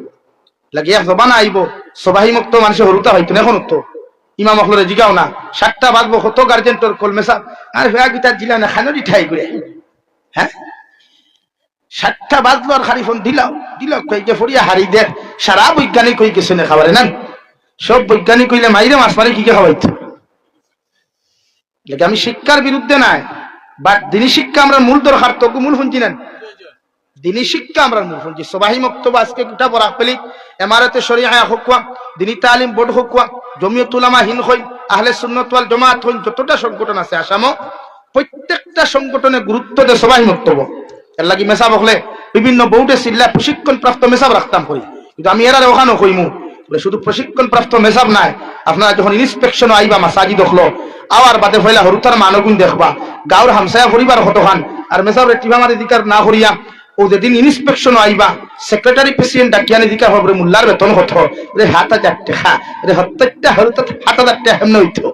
লাগিয়া জবানা আইব সবাই মুক্ত মানুষের হরুতা হইতো না। এখন তো ইমাম অখলরে জিগাও না, 7টা বাজবো কত গার্জেন তোর কলমেসা আর ফেরা গিটার জিলা না খানোরি ঠাই করে, হ্যাঁ 7টা বাজলো আর খালি ফোন দিলাও কই যে ফরিয়া হারি দেখ। সারা বৈজ্ঞানিক কই গেছে না খাবারে না, সব বৈজ্ঞানিক কইলে মাইরে মাছ মারি কি কে খাওয়াইতো। আমি শিক্ষার বিরুদ্ধে নাই, বাট দিনী শিক্ষা আমরা মূল দরকার, তো মূল শুনছি না দিনী শিক্ষা আমরা মূল শুনছি। সবাই মক্তব্য আজকে গোটা বরাক পেলি এমারতে শরিয়া হকুয়া, দিনী তালিম বোর্ড হকুয়া, জমিয়ত উলামা হিন্দ হইন, আহলে সুন্নাত ওয়াল জামাত হইন, যতটা সংগঠন আছে আসামও প্রত্যেকটা সংগঠনে গুরুত্ব দেয় সবাই মক্তব্য। এর লাগি মেসাব হলে বিভিন্ন বোর্ডে সিল্লা প্রশিক্ষণ প্রাপ্ত মেসাব রাখতাম করি, কিন্তু আমি এরারে ওখানে কইমু শুধু প্রশিক্ষণ প্রাপ্ত মেসাব নাই, আপনারা যখন ইন্সপেকশন আইবা মাসাজিদ হলো আওয়ার বাদে ফেলা হরুতার মানগুন দেখবা গাঁর হামসায়া পরিবার হতখান আর মেসাব টিভা মারি দিকার না করিয়া ও যেদিন ইন্সপেকশন আইবা সেক্রেটারি প্রেসিডেন্ট ডাকিয়ানি দিকা হবে মোল্লার বেতন হত রে 7,000 টাকা রে 70টা হরুতা 7,000 টাকা এমনি হইতো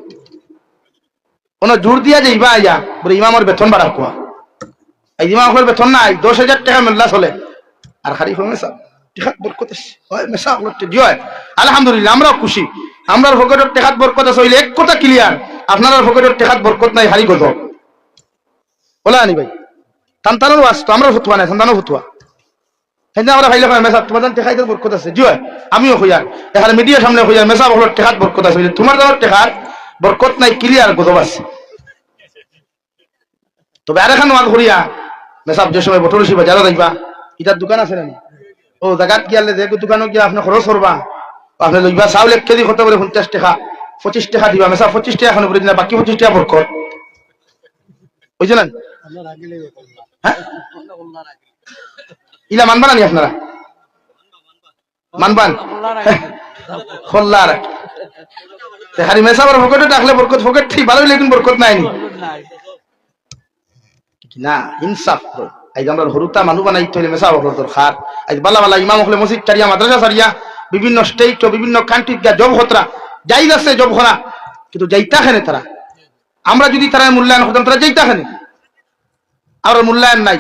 কোনো জোর দিয়া যাইবা আইয়া বলে ইমামের বেতন বাড়া কোয়া, এই ইমামের বেতন নাই 10,000 টাকা মোল্লা চলে আর খালি মেসাব টেকাত বরকত আছে হয় মেসাব লটে দিও। আলহামদুলিল্লাহ আমরাও খুশি, আমরার পকেটের টেকাত বরকত আছে হইলে এক কথা ক্লিয়ার, আপনার পকেটের টেকাত বরকত নাই হারি গত বলা আনি ভাই সন্তানের বাস তো আমরা ফতুয়া নাই, সন্তানও ফতুয়া সেদিন আমরা ভাইলে মেসাব তোমার টেকাইতে বরকত আছে জিও, আমিও হইয়ার এখানে মিডিয়ার সামনে হইয়ার মেসাব হলো টেকাত বরকত আছে, তোমার যাওয়ার টেকার বরকত নাই ক্লিয়ার গজব আছে। তবে আর এখন ওয়াজ করিয়া মেসাব যে সময় বটরসি বাজারে যাইবা ইটার দোকান আছে না ও জায়গাত গিয়ালে যে দোকানে গিয়া আপনি খরচ করবা, আপনি লইবা চাউল 1 কেজি কত করে 50 টাকা 25 টাকা দিবা, মেসাব 25 টাকা এখন উপরে দিনা বাকি 25 টাকা বরকত বুঝছেন না? হ্যাঁ ইলা মানবা না আপনারা মানবান খোল্লার হারি মেসাবার পকেটে ডাকলে বরকত পকেট ঠিক ভালোই লেকিন বরকত নাই না ইনসাফ আজ আমরা হরুতা মানুষ বানাই তৈরি মেসাব দরকার। আজ বালা বালা ইমাম হলে মসজিদ চারিয়া মাদ্রাসা চারিয়া বিভিন্ন স্টেট ও বিভিন্ন কান্ট্রি গিয়া জব হতরা যাই আছে জব করা, কিন্তু যাইতা খানে তারা আমরা যদি তারা মূল্যায়ন করতাম তারা যাইতা খানে আর মূল্যায়ন নাই।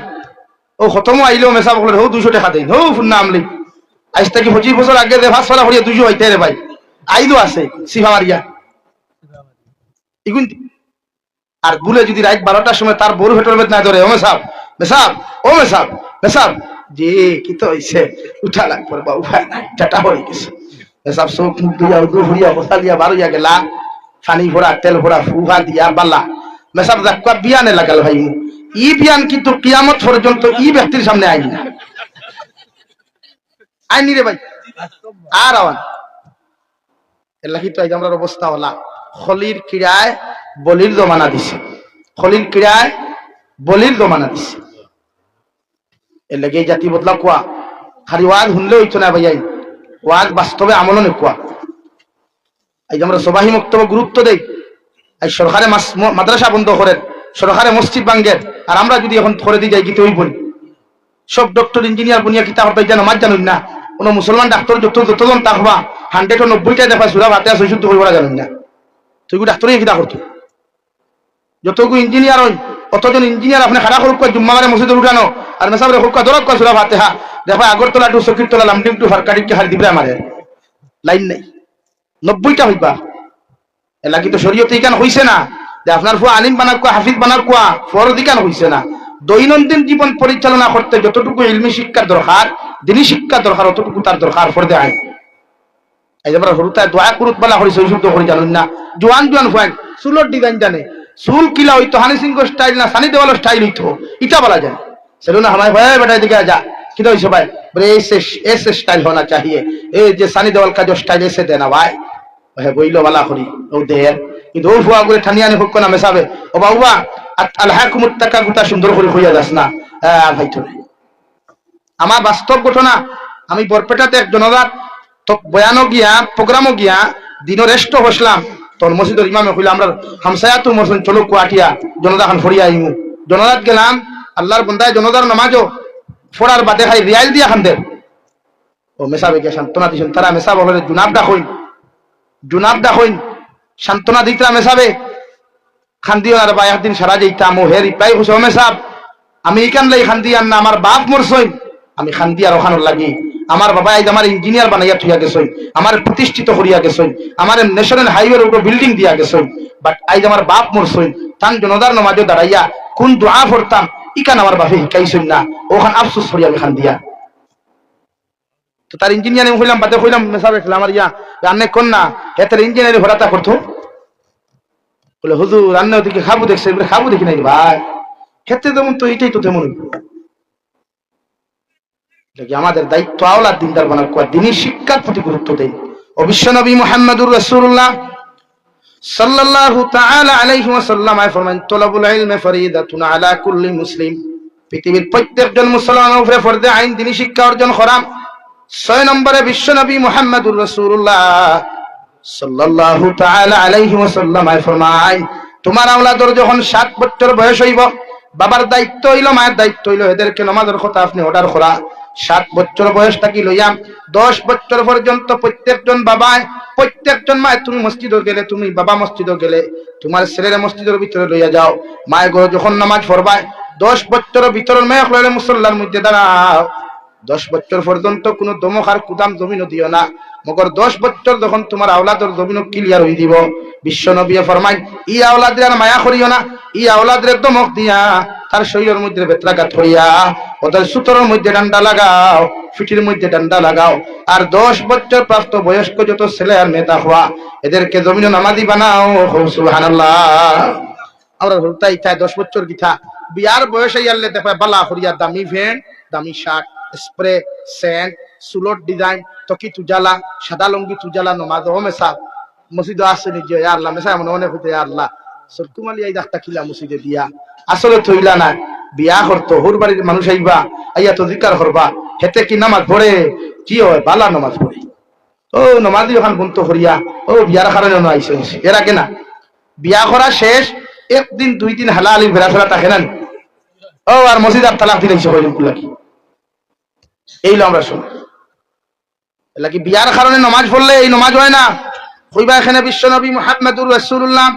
ও খতম আইলেও মেসাব হলে হো 200 টাকা দেন হো ফুন্না আমলি আজ থেকে 25 বছর আগে যে ভাত ফলা করিয়া 200 হইতে রে ভাই আইলো আছে সিফা মারিয়া ইগুন। আর ভুলে যদি রাত 12টার সময় তার বড় ভেতর না ধরে ও মেসাব মেসাব ও মেসাব মেসাব যে কি তো হইছে উঠা লাগ পড়বা উপায় নাই টাটা হয়ে গেছে মেসাব চোখ মুখ দিয়া উদু ভরিয়া বসা দিয়া বারোয়া গেলা পানি ভরা তেল ভরা ফুহা দিয়া বালা মেসাব জাক্কা বিয়ানে লাগাল ভাই ই বিয়ান কিন্তু কিয়ামত পর্যন্ত ই ব্যক্তির সামনে আইনি না আইনি রে ভাই আর আওয়ান এলা কি তো আজ আমরার অবস্থা হলা খলির কিরায় বলির জমানা দিছে, খলির কিরায় বলির জমানা দিছে। এর লাগে এই জাতি বদলা কোয়া খালি ওয়াজ শুনলে হইতো না ভাই, ওয়াজ বাস্তবে আমল নেকুয়া। আজ আমরা সবাই মক্তব্য গুরুত্ব দেই, আজ সরকারে মাদ্রাসা বন্ধ করেন, সরকারে মসজিদ ভাঙ্গেন, আর আমরা যদি এখন করে দিয়ে যাই গীতে ওই বলি সব ডক্টর ইঞ্জিনিয়ার বুনিয়া কিতা হতো জানো মাছ জানুন না, কোন মুসলমান ডাক্তার যতজন থাকবা 190টা দেখা সুরা ভাতে আছে শুদ্ধ করে বলা জানুন না, তুই ডাক্তারই কিতা করতো যতগু ইঞ্জিনিয়ার হই অতজন ইঞ্জিনিয়ার আপনি খাড়া করুক জুম্মাবারে মসজিদে উঠানো আর মেসাবরে হুক্কা দরক কয় সুরা ফাতিহা দেখো আগরতলা টু সকিরতলা লামডিং টু ফারকাটিকে হার দিবে আমারে লাইন নাই 90টা হইবা এলা কি তো শরীয়তে ইকান হইছে না যে আপনার ফুয়া আলিম বানার কোয়া হাফিজ বানার কোয়া ফরজ ইকান হইছে না। দৈনন্দিন জীবন পরিচালনা করতে যতটুকু ইলমি শিক্ষার দরকার দিনী শিক্ষার দরকার অতটুকু তার দরকার ফরদে আইন। এই আমরা হরুতায় দোয়া কুরুত বলা করি সৈশুদ্ধ করে জানুন না, জোয়ান জোয়ান ফুয়ান চুলোর ডিজাইন জানে, চুল কিলা হইতো হানি সিং স্টাইল না সানি দেওয়াল স্টাইল হইতো ইটা বলা যায় সেটা না আমার ভাই বেটা দিকে যা কিনা হইছে ভাই বলে ऐसे स्टाइल होना चाहिए, ए जे सानी देवल का जो स्टाइल ऐसे देना भाई वह বইলো वाला করি ও দেয় কিন্তু ও ফুয়া করে ঠানিয়ানি হোক না মেসাবে ও বাবা আলহাকুমুত তাকা গুতা সুন্দর করে হইয়া যাস না ভাই তো আমার বাস্তব ঘটনা। আমি বরপেটাতে এক জনজাত তো বয়ানও গিয়া প্রোগ্রামও গিয়া দিনও রেস্ট বসলাম তোর মসজিদের ইমামে কইলা আমরা হামসায়াতু মসজিদ চলো কুয়াটিয়া জনতা খান ফরিয়া আইমু জনজাত গেলাম আল্লাহর বন্দায় জনতার নামাজও ফোড়ার বাদে খাই রিয়াল দিয়া খান দেব ও মেসাবে গিয়া সান্ত্বনা দিছেন তারা মেসাব হলে জুনাবডা হইন সান্ত্বনা দিতরা মেসাবে খান্দিও আর বা একদিন সারা যাইতাম ও হে রিপ্লাই হইছে ওমে সাহেব আমি এখান লাই খান্দি আর না আমার বাপ মরছই আমি খান্দি আর ওখানোর লাগি আমার বাবা আজ আমার ইঞ্জিনিয়ার বানাইয়া থইয়া গেছই আমার প্রতিষ্ঠিত করিয়া গেছই আমার ন্যাশনাল হাইওয়ের উপর বিল্ডিং দিয়া গেছই বাট আজ আমার বাপ মরছই তান জনদার নমাজে দাঁড়াইয়া কোন দোয়া পড়তাম ইকান আমার বাপে শিখাইছই না ওখান আফসোস করি আমি খান্দিয়া তো তার ইঞ্জিনিয়ারিং হইলাম বাদে হইলাম মেসাবে আমার ইয়া রান্নে কোন না এতের ইঞ্জিনিয়ারিং ভরাতা করতো বলে হুজুর রান্না ওদিকে খাবো দেখছে খাবো দেখি নাই ভাই খেতে তেমন তো এটাই তো তেমন আমাদের দায়িত্ব আওলাদ দিনদার বানার কোয়া দিনের শিক্ষার প্রতি গুরুত্ব দেয় অবশ্য নবী মুহাম্মদুর রাসূলুল্লাহ সাল্লাল্লাহু তাআলা আলাইহি ওয়াসাল্লাম ফরমান তলাবুল ইলমি ফরিদাতুন আলা কুল্লি মুসলিম পৃথিবীর প্রত্যেকজন মুসলমানের উপরে ফরজে আইন দিনী শিক্ষা অর্জন করা 6 নম্বরে বিশ্ব নবী মুহাম্মদুর রাসূলুল্লাহ সাল্লাল্লাহু তাআলা আলাইহি ওয়াসাল্লাম ফরমান তোমার আওলাদর যখন 7 বছর বয়স হইব বাবার দায়িত্ব হইল মায়ের দায়িত্ব হইল এদেরকে নামাজের কথা আপনি অর্ডার করা 7 বছর বয়স থাকি লইয়া 10 বছর পর্যন্ত প্রত্যেকজন বাবায় প্রত্যেকজন মায় তুমি মসজিদে গেলে তুমি বাবা মসজিদে গেলে তোমার ছেলের মসজিদের ভিতরে লইয়া যাও মায়ের ঘরে যখন নামাজ পড়বায় 10 বছর ভিতরের মেয়ে লইলে মুসল্লার মধ্যে দাঁড়াও 10 বছর পর্যন্ত কোনো দমক আর কুদাম জমিনও দিও না মগর 10 বছর যখন তোমার আওলাদর জমিনও ক্লিয়ার হয়ে দিব বিশ্ব নবী ফরমায় ই আওলাদের আর মায়া করিও না ই আওলাদের দমক দিয়া তার শরীরের মধ্যে বেত্রাঘাত করিয়া ওদের সুতরের মধ্যে ডান্ডা লাগাও ফিটির মধ্যে ডান্ডা লাগাও আর 10 বছর প্রাপ্ত বয়স্ক যত ছেলে আর মেয়ে হওয়া এদেরকে জমিন নামাজি বানাও সুবহানাল্লাহ আমরা হলতাই চাই 10 বছর গিথা বিয়ার বয়সে ইয়াল্লে দেখে বালা করিয়া দামি ভেন দামি shirt spray Saint সুলট design Taqi তুজালা সাদা লঙ্গি তুজালা নমাজ ও মেসা মসজিদ আসে নিজে ইয়া আল্লাহ মেসা মনে মনে হইতে ইয়া আল্লাহ সরকুমালি এই ডাক্তার কিলা মসজিদে দিয়া আসলে থইলা না বিয়া করতো হুর বাড়ির মানুষ আইবা আইয়া তো জিকার করবা হেতে কি নামাজ পড়ে কি হয় বালা নামাজ পড়ে ও নামাজি ওখান বন্ত করিয়া ও বিয়ার কারণে না আইসে এরা কেনা বিয়া করা শেষ একদিন 2 দিন হালালি ফেরা থাকে না ও আর মসজিদ আর তালাক দিলেছে হইল কি এইলো আমরা শুনি এলাকি বিয়ার কারণে নামাজ পড়লে এই নামাজ হয় না কইবা এখানে বিশ্ব নবী মুহাম্মদুর রাসূলুল্লাহ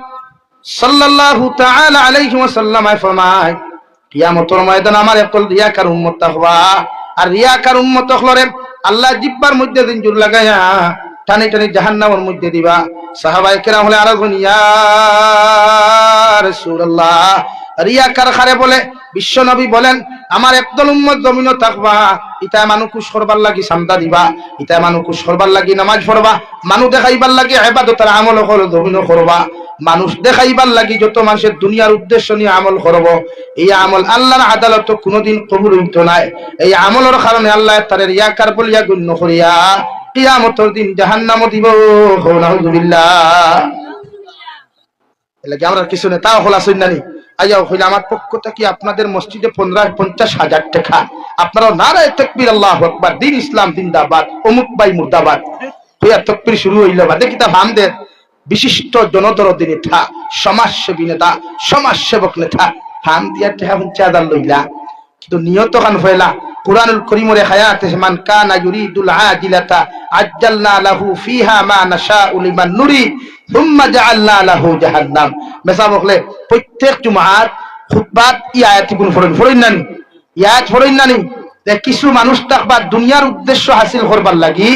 সাল্লাল্লাহু তাআলা আলাইহি ওয়াসাল্লাম ফরমায় কিয়ামতের ময়দানে আমার একল রিয়াকার উম্মত তাকবা আর রিয়াকার উম্মত হলরে আল্লাহ জিব্বার মধ্যে জিনজুর লাগায়া টানি টানি জাহান্নামের মধ্যে দিবা সাহাবায়ে কেরাম হলে আরজ ইয়া রাসূলুল্লাহ রিয়াকার খারে বলে বিশ্ব নবী বলেন আমার একদল উম্মত জমিন থাকবা ইটা মানুষ খুশ করবার লাগি সামদা দিবা ইটা মানুষ খুশ করবার লাগি নামাজ পড়বা মানুষ দেখাইবার লাগি ইবাদতের আমল করো জমিন করবা মানুষ দেখাইবার লাগি যত মানুষের দুনিয়ার উদ্দেশ্য নিয়ে আমল করব এই আমল আল্লাহর আদালত কোনোদিন কবুল হইতো না এই আমলের কারণে আল্লাহ তার রিয়াকার বলিয়া গণ্য করিয়া কিয়ামতের দিন জাহান্নাম দিব নাউযুবিল্লাহ এলাকি আমরা কিছু না তাও হলা শুননানি আইয়া হইলে আমার পক্ষ থেকে আপনাদের মসজিদে 50,000 টাকা আপনারা নারায়ে তাকবীর আল্লাহু আকবার দিন ইসলাম জিন্দাবাদ অমুক ভাই মুর্দাবাদ হইয়া তাকবীর শুরু হইল বাদে কিতা ভামদের বিশিষ্ট জনদরদি নেতা সমাজসেবী নেতা সমাজসেবক নেতা হাম দিয়া টাকা 50,000 লইলা কিন্তু নিয়ত কান হইলা কুরআনুল কারীমের আয়াতে মান কানা ইউরিদুল আজিলাতা আজ্জালনা লাহু ফিহা মা নাশাউ লিমান নুরিদ সুম্মা জাআলনা লাহু জাহান্নাম মেসা বকলে প্রত্যেক জুমাত খুতবাত ই আয়াত গুণ ফরইন নানি ইয়াত ফরইন নানি যে কিছু মানুষ তাকবা দুনিয়ার উদ্দেশ্য হাসিল করবার লাগি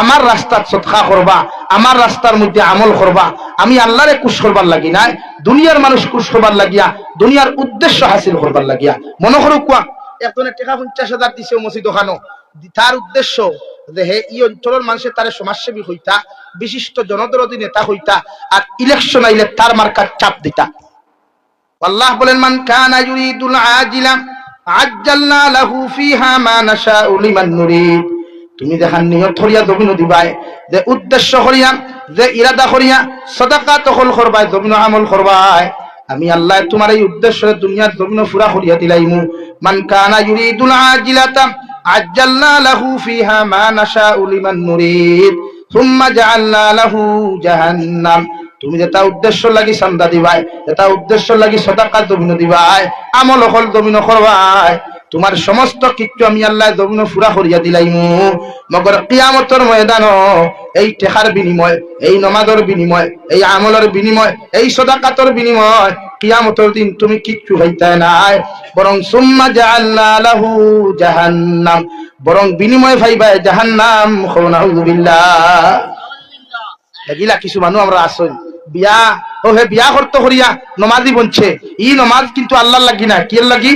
আমার রাস্তাত সদকা করবা আমার রাস্তার মধ্যে আমল করবা আমি আল্লাহরে খুশ করবার লাগি না দুনিয়ার মানুষ খুশ করবার লাগিয়া দুনিয়ার উদ্দেশ্য হাসিল করবার লাগিয়া মনে করো কোয়া একজনের টাকা 50,000 দিছে মসজিদ ওখানো তার উদ্দেশ্য যে হে এই অঞ্চলের মানুষের তার সমাজসেবী হইতা বিশিষ্ট জনদরদি নেতা হইতা আর ইলেকশন আইলে তার মার্কার চাপ দিতা আল্লাহ বলেন মান কানা ইউরিদুল আজিলা আজ্জালনা লাহু ফিহা মা নাশাউ লিমান নুরিদ তুমি দেখান নিয়ত করিয়া জমিন দিবাই যে উদ্দেশ্য করিয়া যে ইরাদা করিয়া সাদাকা তখল করবাই জমিন আমল করবাই আমি আল্লাহ তোমার এই উদ্দেশ্যে দুনিয়ার জমিন পুরা করিয়া দিলাইমু মান কানা ইউরিদুল আজিলাতা আজ্জালনা লাহু ফিহা মা নাশাউ লিমান নুরিদ সুম্মা জাআলনা লাহু জাহান্নাম তুমি যেটা উদ্দেশ্য লাগি চান্দা দিবাই যেটা উদ্দেশ্য লাগি সাদাকা জমিন দিবাই আমল হল জমিন করবাই তোমার সমস্ত কিছু আমি আল্লাহ জমিন পুরা করিয়া দিলাইমু মগর কিয়ামতের ময়দানো এই টাকার বিনিময় এই নামাজের বিনিময় এই আমলের বিনিময় এই সাদাকাতের বিনিময় কিয়ামতের দিন তুমি কিচ্ছু হইতে নাই, বরং সুম্মা জাআলনা লাহু জাহান্নাম, বরং বিনিময় পাইবা জাহান্নাম। নাউযুবিল্লাহ। এগুলা কিছু মানুষ আমরা আসল বিয়া ও হে বিয়া করতে করিয়া নমাজি বনছে, ই নমাজ কিন্তু আল্লাহর লাগি না, কি লাগি?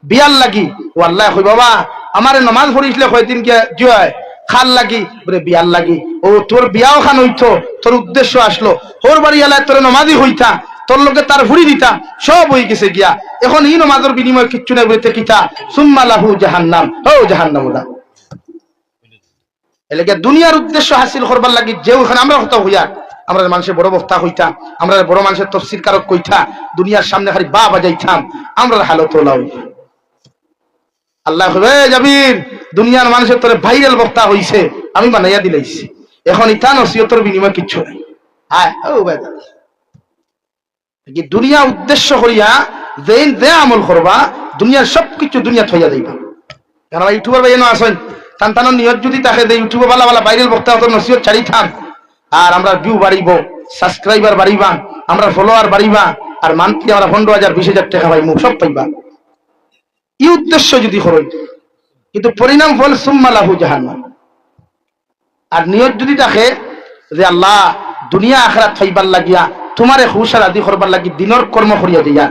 বিয়ার লাগি। ও আল্লাহ কই বাবা আমারে নমাজ পড়িসলে কয়দিন কে জয় খাল লাগি, বলে বিয়ার লাগি। ও তোর বিয়াও খান হইতো, তোর উদ্দেশ্য আসলো ওর বাড়ি এলায় তোর নমাজি হইতা, তোর লোকে তার ভুড়ি দিতা, সব হয়ে গেছে গিয়া। এখন ই নমাজের বিনিময় কিচ্ছু নাই, বলতে কিতা সুম্মা লাহু জাহান্নাম। ও জাহান্নাম ওলা এলাকা দুনিয়ার উদ্দেশ্য হাসিল করবার লাগি যে ওখানে আমরা হতা হইয়া আমরা মানুষের বড় বক্তা হইতা, আমরা বড় মানুষের তফসির কারক কইতা, দুনিয়ার সামনে খালি বা বাজাইতাম, আমরা হালত হলাম। আল্লাহ যাবির দুনিয়ার মানুষের তোরে ভাইরাল বক্তা হইছে, আমি বানাইয়া দিলাইছি, এখন ইতা নসিহতের বিনিময় কিচ্ছু নাই। হ্যাঁ দুনিয়া উদ্দেশ্য করিয়া যে আমল করবা দুনিয়ার সবকিছু দুনিয়া থইয়া যাইবা। কারণ ইউটিউবার ভাই আসেন টান টানোর নিয়ত যদি তাকে ইউটিউবে বালা বালা ভাইরাল বক্তা হতো নসিহত ছাড়ি থাম, আর আমরা ভিউ বাড়িব, সাবস্ক্রাইবার বাড়িবা, আমরা ফলোয়ার বাড়িবা, আর মান্থলি আমরা 15,000 20,000 টাকা পাইমু, সব পাইবা। এই উদ্দেশ্য যদি করই, কিন্তু পরিণাম ফল সুম্মা লাহু জাহান্নাম। আর নিয়ত যদি থাকে যে আল্লাহ দুনিয়া আখিরাত পাইবার লাগিয়া তোমারে খুশাল আদি করবার লাগি দিনের কর্ম করিয়া দিয়া।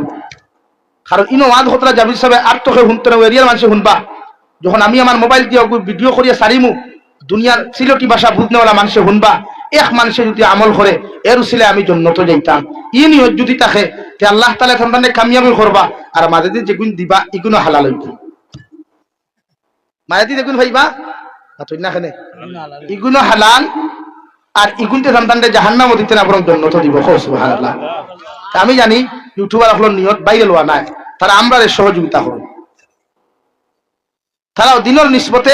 কারণ ইনো ওয়াজ হতরা যাবি সবে আর তোকে শুনতে না, এরিয়ার মানুষ শুনবা। যখন আমি আমার মোবাইল দিয়ে ভিডিও করিয়া সারিমু, দুনিয়ার সিলটি ভাষা বুঝনেওয়ালা মানুষে শুনবা, এক মানুষে যদি আমল করে এর উসিলে আমি জন্নত যাইতাম। ই নিয়ত যদি থাকে তে আল্লাহ তাআলা সন্তানে কামিয়াবি করবা, আর মাঝে দিয়ে যেগুন দিবা এগুলো হালাল হইব। মাঝে দিয়ে যেগুন ভাইবা নাখানে এগুলো হালাল, আর ইগুনতে সন্তানটা জাহান্নামও দিতে না, বরং জন্নত দিব। সুবহানাল্লাহ। আমি জানি ইউটিউবার হলো নিয়ত বাইরে লওয়া নাই, তারা আমরা সহযোগিতা করুন, তারাও দিনের নিসবতে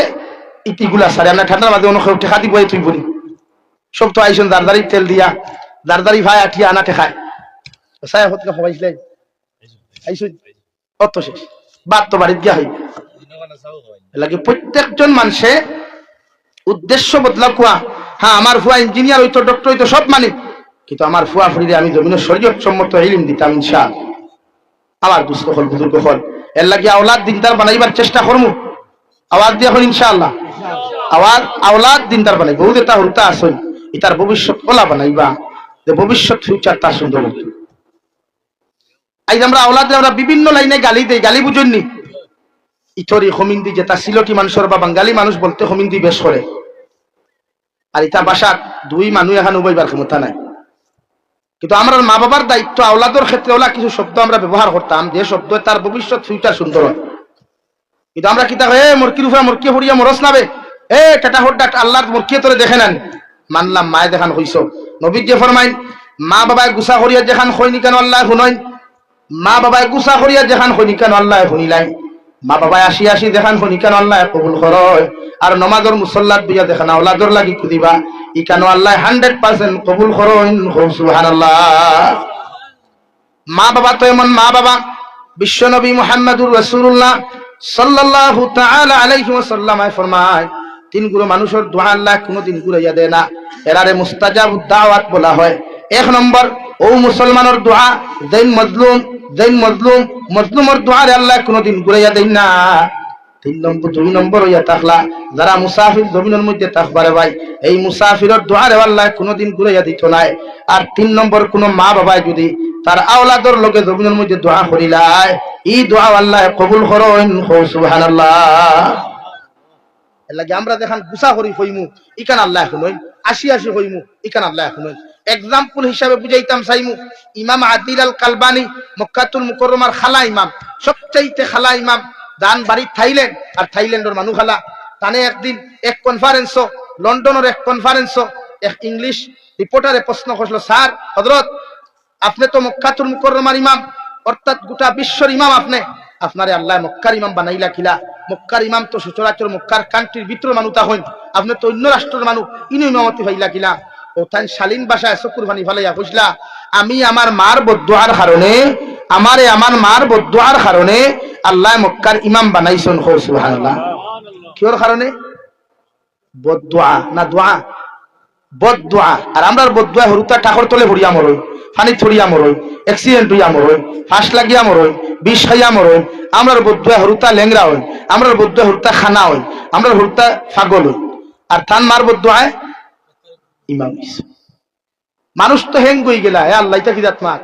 ইতিগুলা সারে। আমরা ঠান্ডার মাঝে অন্য টেকা দিব তুই বলি সব তো আইসন দারদারি তেল দিয়া দারদারি ভাই আঠিয়া আনা টেকায় সায়া হতে হবাইছিলে আইসুন অত শেষ বাদ তো বাড়িতে গিয়া হইবে লাগে। প্রত্যেকজন মানুষে উদ্দেশ্য বদলা কোয়া। হ্যাঁ আমার ফুয়া ইঞ্জিনিয়ার হইতো, ডক্টর হইতো, সব মানি, কিন্তু আমার ফুয়া ফুড়িরে আমি জমিনের শরীয়ত সম্মত ইলম দিতাম ইনশাআল্লাহ। আমার দুস্থ হল বুজুর্গ হল এর লাগে আওলাদ দিনদার বানাইবার চেষ্টা করমু। আওয়াজ দিয়ে এখন ইনশাআল্লাহ আওলাদ দিনদার বানাই, বহুত এটা হরতা আসুন এটার ভবিষ্যৎ ওলা বানাইবা, যে ভবিষ্যৎ ফিউচার তা সুন্দর। আজ আমরা আওলাদে আমরা বিভিন্ন লাইনে গালি দেই, গালি বুঝেননি ইথরি হমিন্দি, যেটা সিলটি মানুষের বা বাঙালি মানুষ বলতে হমিন্দি বেশ করে, আর ইটা বাসাত দুই মানুষ এখন উবাইবার ক্ষমতা নাই। কিন্তু আমরা মা বাবার দায়িত্ব আওলাদের ক্ষেত্রে ওলা কিছু শব্দ আমরা ব্যবহার করতাম, যে শব্দ তার ভবিষ্যৎ ফিউচার সুন্দর হয়। কিন্তু আমরা কিতা এ মুরকির উপরে মুরকি হরিয়া মরস নাবে, এ টাটা হড্ডা আল্লাহর মুরকি তোরে দেখে নেন। মানলাম মায়ে দেখান হইছ, নবী যে ফরমাইন মা বাবায় গুসা করিয়া যেখান হইনি কেন আল্লাহ শুনইন, মা বাবায় গুসা করিয়া যেখান হইনি কেন আল্লাহ শুনিলাই, মা বাবায় আসি আসি দেখান হইনি কেন আল্লাহ কবুল করয়, আর নমাজর মুসল্লাত দিয়া দেখান আওলাদর লাগি খুদিবা ই কেন আল্লাহ 100% কবুল করইন। সুবহানাল্লাহ। মা বাবা তো এমন মা বাবা, বিশ্ব নবী মুহাম্মদুর রাসূলুল্লাহ সাল্লাল্লাহু তাআলা আলাইহি ওয়াসাল্লাম ফরমায় তিনগুলো মানুষের দোয়া আল্লাহ কোনোদিন ঘুরাইয়া দেয় না, এরারে মুস্তাজাবুদ দাওয়াত বলা হয়। এক নম্বর ও মুসলমানের দোয়া, যেন মজলুমের দোয়ারে আল্লাহ কোনোদিন ঘুরাইয়া দেয় না। দুই নম্বর হইয়া থাকলা যারা মুসাফির জমিনের মধ্যে থাকবারে ভাই, এই মুসাফিরের দোয়ারে আল্লাহ কোনোদিন ঘুরাইয়া দিত নাই। আর 3 নম্বর কোন মা বাবায় যদি তার আওলাদর লোকে জমিনের মধ্যে দোয়া করিলায়, এই দোয়া আল্লাহ কবুল করেন। সুবহানাল্লাহ। এর লাগে আমরা দেখান গুসা করি হইমু ইকান আল্লাহ শুনইন, আসি আসি হইমু ইকান আল্লাহ শুনইন। এক্সাম্পল হিসাবে বুঝাইতাম চাইমু, ইমাম আদিল আল কালবানি মক্কাতুল মুকাররমার খালা ইমাম, সবচাইতে খালা ইমাম, দান বাড়ি থাইল্যান্ড, আর থাইল্যান্ডের মানুষ খালা তানে একদিন এক কনফারেন্স, লন্ডনের এক কনফারেন্স, এক ইংলিশ রিপোর্টারে প্রশ্ন করছিল, স্যার হযরত আপনি তো মক্কাতুল মুকাররমার ইমাম, অর্থাৎ গোটা বিশ্বর ইমাম, আপনারে আল্লাহ মক্কার ইমাম বানাইলা কিলা? মক্কার ইমাম তো সচরাচর মক্কার কান্ট্রির ভিতর মানুষ হইন, আপনি তো অন্য রাষ্ট্রের মানুষ, ইনি ইমামতি হইলা কিলা? ও তাই শালীন ভাষায় চকুর পানি ফেলাইয়া কইলা, আমি আমার মার বদদুয়ার কারণে আমার মার বদদুয়ার কারণে আল্লাহ মক্কার ইমাম বানাইছেন। সুবহানাল্লাহ। কিওর কারণে? বদদুয়া না দোয়া? বদদুয়া। আর আমরা বদদুয়া হরুতা ঠাকুর তলে ভরিয়া মরই, পানি ছড়িয়া মরই, অ্যাক্সিডেন্ট হইয়া মরইন, ফাঁস লাগিয়া মরইন, বিষ খাইয়া মরইন, আমরার বদ্ধুয়া হরুতা লেংরা হইন, আমরার বদ্ধুয়া হরুতা খানা হইন, আমরার হরুতা পাগল হইন, আর থান মার বদ্ধুয়ায় ইমাম হইছে। মানুষ তো হেং গই গেলা, হে আল্লাহ ইতা কিদাত মার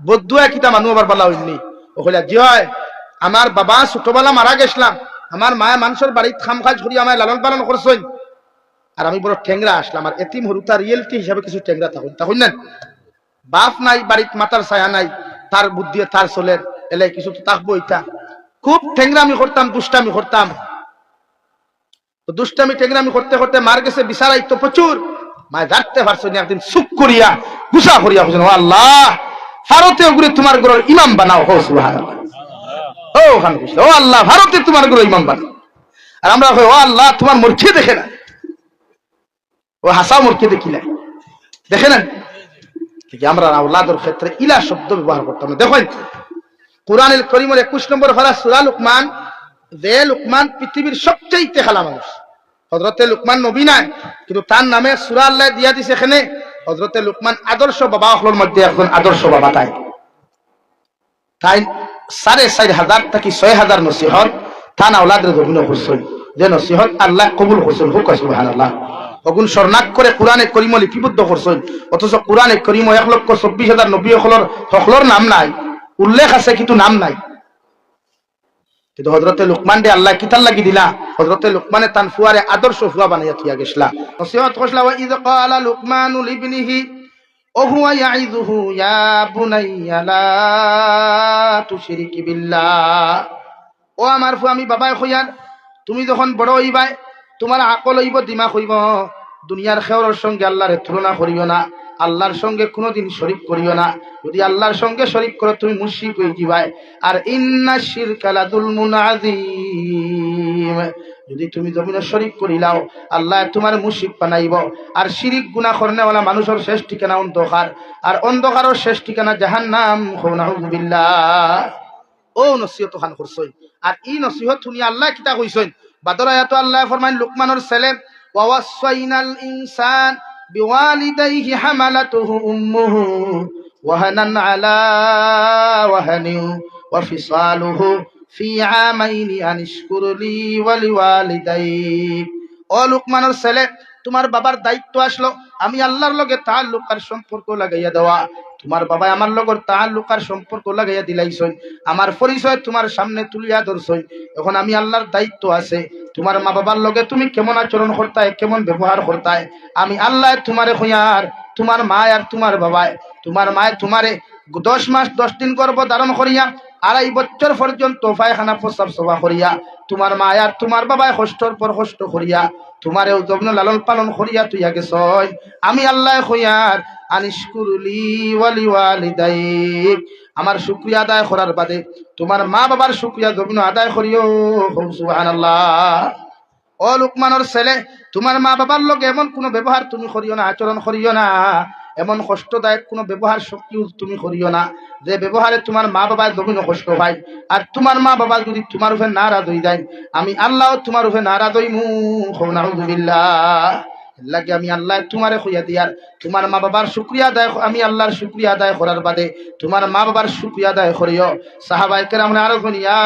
বদ্ধুয়া কিতা মানুষ আবার বালা হইনি। ও কইলা জি হয়, আমার বাবা ছোটবেলা মারা গেছিলাম, আমার মায়া মানুষের বাড়িতে খাম কাজ করি আমায় লালন পালন করছেন, আর আমি বড় টেংরা আসলাম, আর এতিম হরুতা রিয়েলিটি হিসাবে কিছু টেংরা থাকুন তখন না, বাপ নাই বাড়িত, মাতার ছায়া নাই, তার বুদ্ধি তার চলের এলাই কিছু তো থাকবো। ইটা খুব টেংরামি করতাম, দুষ্টামি করতাম, তো দুষ্টামি টেংরামি করতে করতে মার গেছে, বিচারাই তো প্রচুর, মায় জানতে পারছো না, একদিন চুপ করিয়া গুসা করিয়া বলছেন, ও আল্লাহ ভারতে ওগুলো তোমার ঘরের ইমাম বানাও, হো সুবহানাল্লাহ, ও খান ও আল্লাহ ভারতে তোমার ঘরের ইমাম বানাও। আর আমরা ও আল্লাহ তোমার মূর্তি দেখে না, ও হাসা মূর্তি দেখি না, দেখে না। আমরা আওলাদের ক্ষেত্রে ইলা শব্দ ব্যবহার করতাম না। দেখেন কুরআনুল কারীমের 21 নম্বর পারা সূরা লুকমান, যে লুকমান পৃথিবীর সবচেয়ে খালা মানুষ, হযরতে লুকমান নবী নাই, কিন্তু তার নামে সূরা আল্লাহ দিয়া দিছে। এখানে হযরতে লুকমান আদর্শ বাবা হলোর মধ্যে একজন আদর্শ বাবা। তাই 4,500 থেকে 6,000 নসিহত তান আওলাদের জমিনে করছেন, যে নসিহত আল্লাহ কবুল করছেন, হুক সুবহানাল্লাহ। অগুন শরণাক করে কোরআনে কারীম লিপিবদ্ধ করছেন, অথচ কোরআনে কারীম 1,24,000 নবী হকলর নাম নাই, উল্লেখ আছে কিন্তু নাম নাই। কিন্তু হযরতে লুকমান দে আল্লাহ কিতাল লাগি দিলা, হযরতে লুকমানে তান ফুয়ারে আদর্শ ফুয়া বানাইয়া থিয়া গেছলা। নসিহত কইলা, ওয়া ইয ক্বালা লুকমানু লিবনিহি ও হুয়া ইয়াইযুহু ইয়া বুনাইয়া লা তুশরিক বিল্লাহ। ও আমার ফুয়া, আমি বাবাই কইয়ার, তুমি যখন বড় হইবাই, তোমার আকল হইব, দিমাগ হইব, দুনিয়ার খেওরের সঙ্গে আল্লাহরে তুলনা করিও না, আল্লাহর সঙ্গে কোনোদিন শরীক করিও না। যদি আল্লাহর সঙ্গে শরীক করো তুমি মুশরিক হয়ে যাবাই। আর ইন্না শিরকা লাযুলমুন আযীম, যদি তুমি জমিনে শরীক করিলাও আল্লাহ তোমার মুশরিক বানাইব। আর শিরিক গুনাহ করনেওয়ালা মানুষের শেষ ঠিকানা অন্ধকার, আর অন্ধকারের শেষ ঠিকানা জাহান্নাম। নাউযু বিল্লাহ। ও নসিহত খান করছই, আর এই নসিহত শুনি আল্লাহ কিতা কইছেন বাদর আয়াত। আল্লাহ ফরমাইন লুকমানের ছেলে, ওয়া ওয়াসাইনাল ইনসান বিওয়ালিদাইহি হামালাতুহু উম্মুহু ওয়াহানান আলা ওয়াহানিন ওয়া ফিসালুহু ফি আমাইনি আনিশকুর লি ওয়া লিওয়ালিদাইক। ও লুকমানের ছেলে, তোমার বাবার দায়িত্ব আসলো আমি আল্লাহর লগে তাআল্লুক আর সম্পর্ক লাগাইয়া দেওয়া। তোমার বাবা আমার লগর তাআল্লুক আর সম্পর্ক লাগাইয়া দিলাইছই, আমার পরিচয় তোমার সামনে তুলিয়া ধরছই। এখন আমি আল্লাহর দায়িত্ব আছে, তোমার মা বাবার লগে তুমি কেমন আচরণ করতায়, কেমন ব্যবহার করতায়, আমি আল্লাহ তোমারে হইয়ার, তোমার মা আর তোমার বাবায়, তোমার মায় তোমারে 10 মাস 10 দিন গর্ভ ধারণ করিয়া 2.5 বছর পর্যন্ত পায়খানা প্রস্রাব সভা করিয়া, তোমার মা আর তোমার বাবায় কষ্টর পর কষ্ট করিয়া তোমারেও যত্ন লালন পালন করিয়া তুইয়া গেছই। আমি আল্লাহ হইয়ার আনিশকুরলি ওয়া লিওয়ালিদাইক, আমার শুকরিয়া আদায় করার বাদে তোমার মা বাবার শুকরিয়া যত্ন আদায় করিও। সুবহানাল্লাহ। ও লুকমানের ছেলে, তোমার মা বাবার লগে এমন কোনো ব্যবহার তুমি করিও না, আচরণ করিও না, এমন কষ্টদায়ক কোনো ব্যবহার শক্তি তুমি করিও না যে ব্যবহারে তোমার মা বাবার জমিন কষ্ট পায়। আর তোমার মা বাবা যদি তোমার উপরে নারাজ হয়ে যায়, আমি আল্লাহ তোমার উপরে নারাজ হইমু। নাউযু বিল্লাহ। লাগে আমি আল্লাহ তোমারে কইয়া দিয়ার, তোমার মা বাবার শুকরিয়া আদায়, আমি আল্লাহর শুকরিয়া আদায় করার বাদে তোমার মা বাবার শুকরিয়া আদায় করিও। সাহাবায়ে কেরাম আরো বলি, ইয়া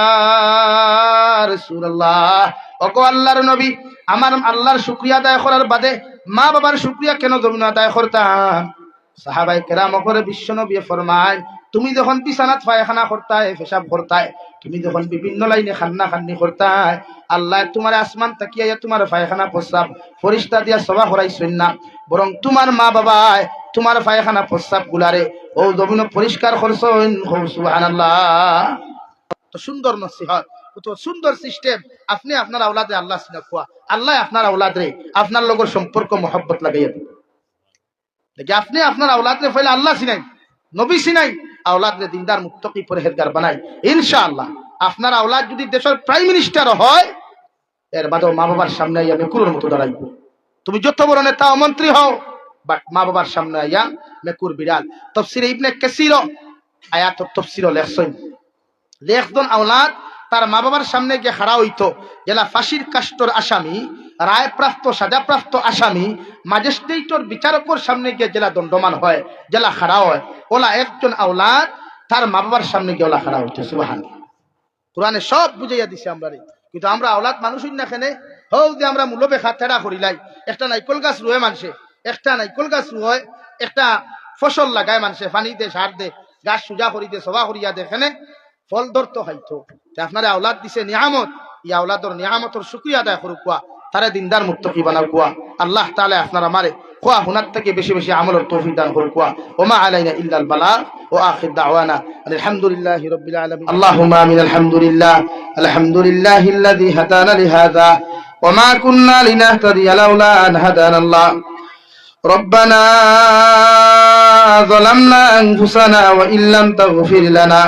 রাসূলুল্লাহ, ওগো আল্লাহর নবী, আমার আল্লাহর শুকরিয়া আদায় করার বাদে মা বাবার শুকরিয়া কেন জমিন আদায় করতাম? সাহাবায়ে কেরাম করে বিশ্ব নবী ফরমায়, তুমি যখন বিছানাত পায়খানা করতায়, পেশাব করতায়, তুমি যখন বিভিন্ন লাইনে খান্না খান্নি করতায়, আল্লাহ তোমার আসমান তাকিয়া তোমার পায়খানা প্রস্রাব ফরিস্তা দিয়া সভা করাইছেন না, বরং তোমার মা বাবায় তোমার পায়খানা প্রস্রাব গুলারে ও জমিন পরিষ্কার করছেন। সুবহানাল্লাহ। তো সুন্দর নসিহত, তো সুন্দর সিস্টেম। আপনি আপনার আওলাদে আল্লাহ সিনা খুয়া, আল্লাহ আপনার আওলাদরে আপনার লগর সম্পর্ক মহব্বত লাগাইয়া দেবে। দেখি আপনি আপনার আওলাদরে ফেলে আল্লাহ সিনাই, নবী সিনাই, আওলাদরে দিনদার মুত্তাকি পরহেজগার বানাই, ইনশাআল্লাহ আপনার আওলাদ যদি দেশের প্রাইম মিনিস্টার হয়, এর বাদেও মা বাবার সামনে আইয়া মেকুরের মতো দাঁড়াইব। তুমি যত বড় নেতা মন্ত্রী হও, বাট মা বাবার সামনে আইয়া মেকুর বিড়াল। তাফসীরে ইবনে কাসীর আয়াত তাফসীর লেখছেন যে একজন আওলাদ তার মা বাবার সামনে গিয়ে খাড়া হইতো, জেলা ফাঁসির কাষ্ঠর আসামি, রায়প্রাপ্ত সাজাপ্রাপ্ত আসামি ম্যাজিস্ট্রেটর বিচারকের সামনে গিয়ে জেলা দণ্ডমান হয়, জেলা খাড়া হয়, ওলা একজন আওলাদ তার মা বাবার সামনে গিয়ে ওলা খাড়া হচ্ছে। সুবহানাল্লাহ। কোরআনে সব বুঝাইয়া দিছে আমরা, কিন্তু আমরা আওলাদ মানুষই না খেনে হও যে আমরা মূলবে খাতেড়া করিলাই। একটা নাইকল গাছ রুয়ে মানুষে, একটা নাইকল গাছ রুয়, একটা ফসল লাগায় মানুষে, পানি দে, সার দে, গাছ সুজা করি দে, সভা করিয়া দেখেনে ফল ধরতো হয়তো। আপনারা আওলাদ দিছে নিয়ামত, ই আওলাদর নিয়ামতর শুকরিয়া আদায় করুক, তারা দিনদার মুত্তাকি বানাও কুয়া। আল্লাহ তাআলা আপনারা মারে কোয়া হুনার থেকে বেশি বেশি আমলের তৌফিক দান করুক। ওমা আলাইনা ইল্লাল বালাগ ওয়া আখির দাওয়ানা আলহামদুলিল্লাহি রাব্বিল আলামিন। আল্লাহুম্মা আমিন। আলহামদুলিল্লাহ, আলহামদুলিল্লাহিল্লাযী হাদানা লিহাযা ওয়া মা কুন্না লিনাহতাদিয়া লাউলা আন হাদানাল্লাহ। রব্বানা যালামনা আনফুসানা ওয়া ইল্লাম তাগফির লানা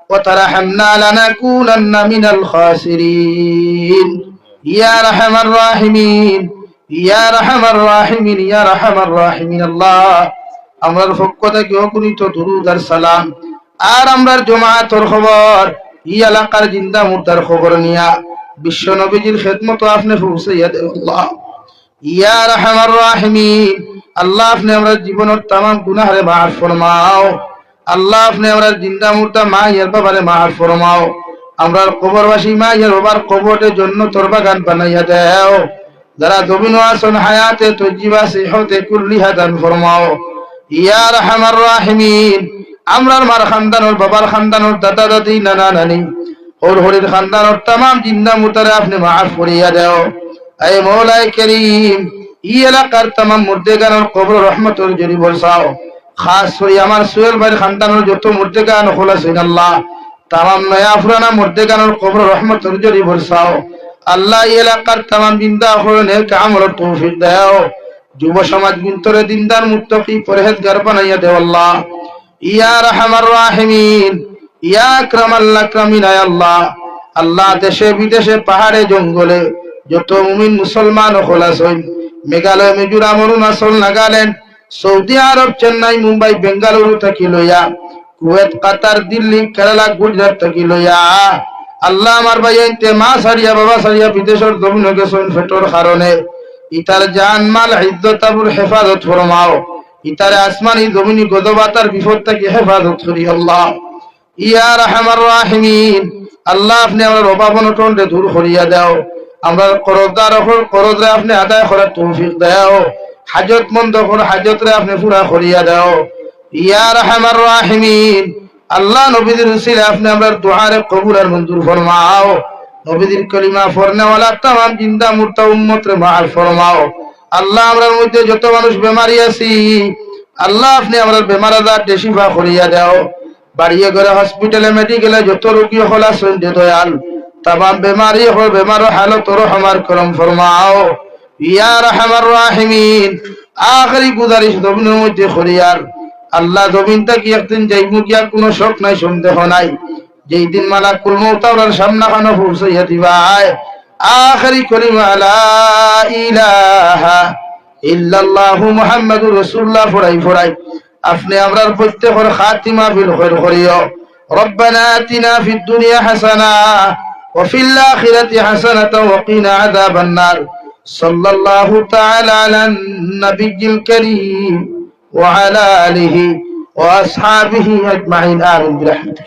ওয়া তারহামনা লানাকুনান্না মিনাল খাসিরিন। ইয়া আরহামার রাহিমিন, ইয়া আরহামার রাহিমিন, ইয়া আরহামার রাহিমিন। আল্লাহ আমরার পক্ষ থেকে অগণিত দুরূদ আর সালাম, আর আমরার জামাতের খবর, ই এলাকার জিন্দা মুর্দার খবর নিয়া বিশ্ব নবীজির খেদমত আপনি পৌঁছাইয়া দেন। আল্লাহ ইয়া আরহামার রাহিমিন, আল্লাহ আপনি আমরার জীবনের तमाम গুনাহরে মাফ ফরমাও। আল্লাহ আপনি আমরার জিন্দা মুর্দা মা ইয়ার বাবারে মাফ ফরমাও। আমরার কবরবাসী মা ইয়ার বাবার কবরের জন্য তোর বাগান বানাইয়া দাও। যারা জমিন আসন হায়াতে তজিবা সিহতে কুল্লিহা দান ফরমাও। ইয়া আরহামার রাহিমিন, আমরার মার খানদানোর, বাবার খানদানোর, দাদা দাদি, নানা নানি, হর হরির খানদানোর तमाम জিন্দা মুর্দারে আপনি মাফ করিয়া দাও। এ মওলাই করিম, ই এলাকার तमाम মুর্দেগানোর কবর রহমতের জরি বরসাও। খাস করে আমার সোহেল ভাইয়ের খানদানোর যত মুর্দেগান খোলাছেন আল্লাহ, तमाम নয়া পুরানা মুর্দেগানোর কবর রহমতের জরি বরসাও। আল্লাহ ই এলাকার तमाम জিন্দা হরনের কামর তৌফিক দাও। যুব সমাজ বিন্তরে দিনদার মুত্তাকি পরহেজগার বানাইয়া দেও আল্লাহ। ইয়া আরহামার রাহিমিন, ইয়া আকরামাল আকরামিন। আয় আল্লাহ, আল্লাহ দেশে বিদেশে পাহাড়ে জঙ্গলে যত মুমিন মুসলমান হল আছেন, মেঘালয়, মিজোরাম, অরুণাচল, নাগাল্যান্ড, সৌদি আরব, চেন্নাই, মুম্বাই, বেঙ্গালুরু থাকি লইয়া, কুয়েত, কাতার, দিল্লি, কেরালা, গুজরাট থাকি লইয়া, আল্লাহ আমার ভাই এনতে মা সারিয়া বাবা সারিয়া বিদেশের জমিন গেছেন ফেটোর কারণে, ইতার জান মাল ইজ্জত আবুর হেফাজত ফরমাও। ইতারে আসমানি জমিনি গজবাতার বিপদ থেকে হেফাজত করি আল্লাহ। ইয়া আরহামার রাহিমিন, আল্লাহ আপনি আমার অভাব অনটনকে দূর করিয়া দাও। আমরা করজদার করজরে আপনি আদায় করার তৌফিক দাও। হাজত মন্দ করে হাজতরে আপনি পুরা করিয়া দাও। ইয়া আরহামার রাহিমিন, আল্লাহ নবীদের উসিলে আপনি আমরা দুআরে কবুল আর মঞ্জুর ফরমাও। নবীদের কলিমা ফরনেওয়ালা तमाम জিন্দা মুর্তা উম্মতরে মাফ ফরমাও। আল্লাহ আমরার মধ্যে যত মানুষ বেমারি আছি, আল্লাহ আপনি আমরার বেমার আজার শিফা করিয়া দাও। বাড়িয়ে ঘরে হসপিটালে মেডিকেলে যত রোগী হল আছেন যে দয়াল, तमाम বেমারি হল বেমার হালত রহমার করম ফরমাও। ইয়া আরহামার রাহিমিন, আখরি গুজারিশ জমিনের মধ্যে করিয়ার আল্লাহ, জমিনটা কি একদিন যাইবো কি আর কোনো শক নাই, সন্দেহ নাই। যেই দিন মালাকুল মউত ওর সামনে খানো পৌঁছাইয়া দিবাই, আখরি কলিমা লা ইলাহা ইল্লাল্লাহু মুহাম্মাদুর রাসূলুল্লাহ ফরাই ফরাই আপনি আমরার প্রত্যেকের খাতিমা বিল খায়র করিও। রব্বানা আতিনা ফিদ দুনিয়া হাসানা ওয়া ফিল আখিরাতি হাসানাতাও ওয়া কিনা আযাবান নার। সাল্লাল্লাহু তাআলা আলান নাবিয়্যিল কারীম ওয়া আলা আলিহি ওয়া আসহাবিহি আজমাইন। আমিন বিরহমাতিক।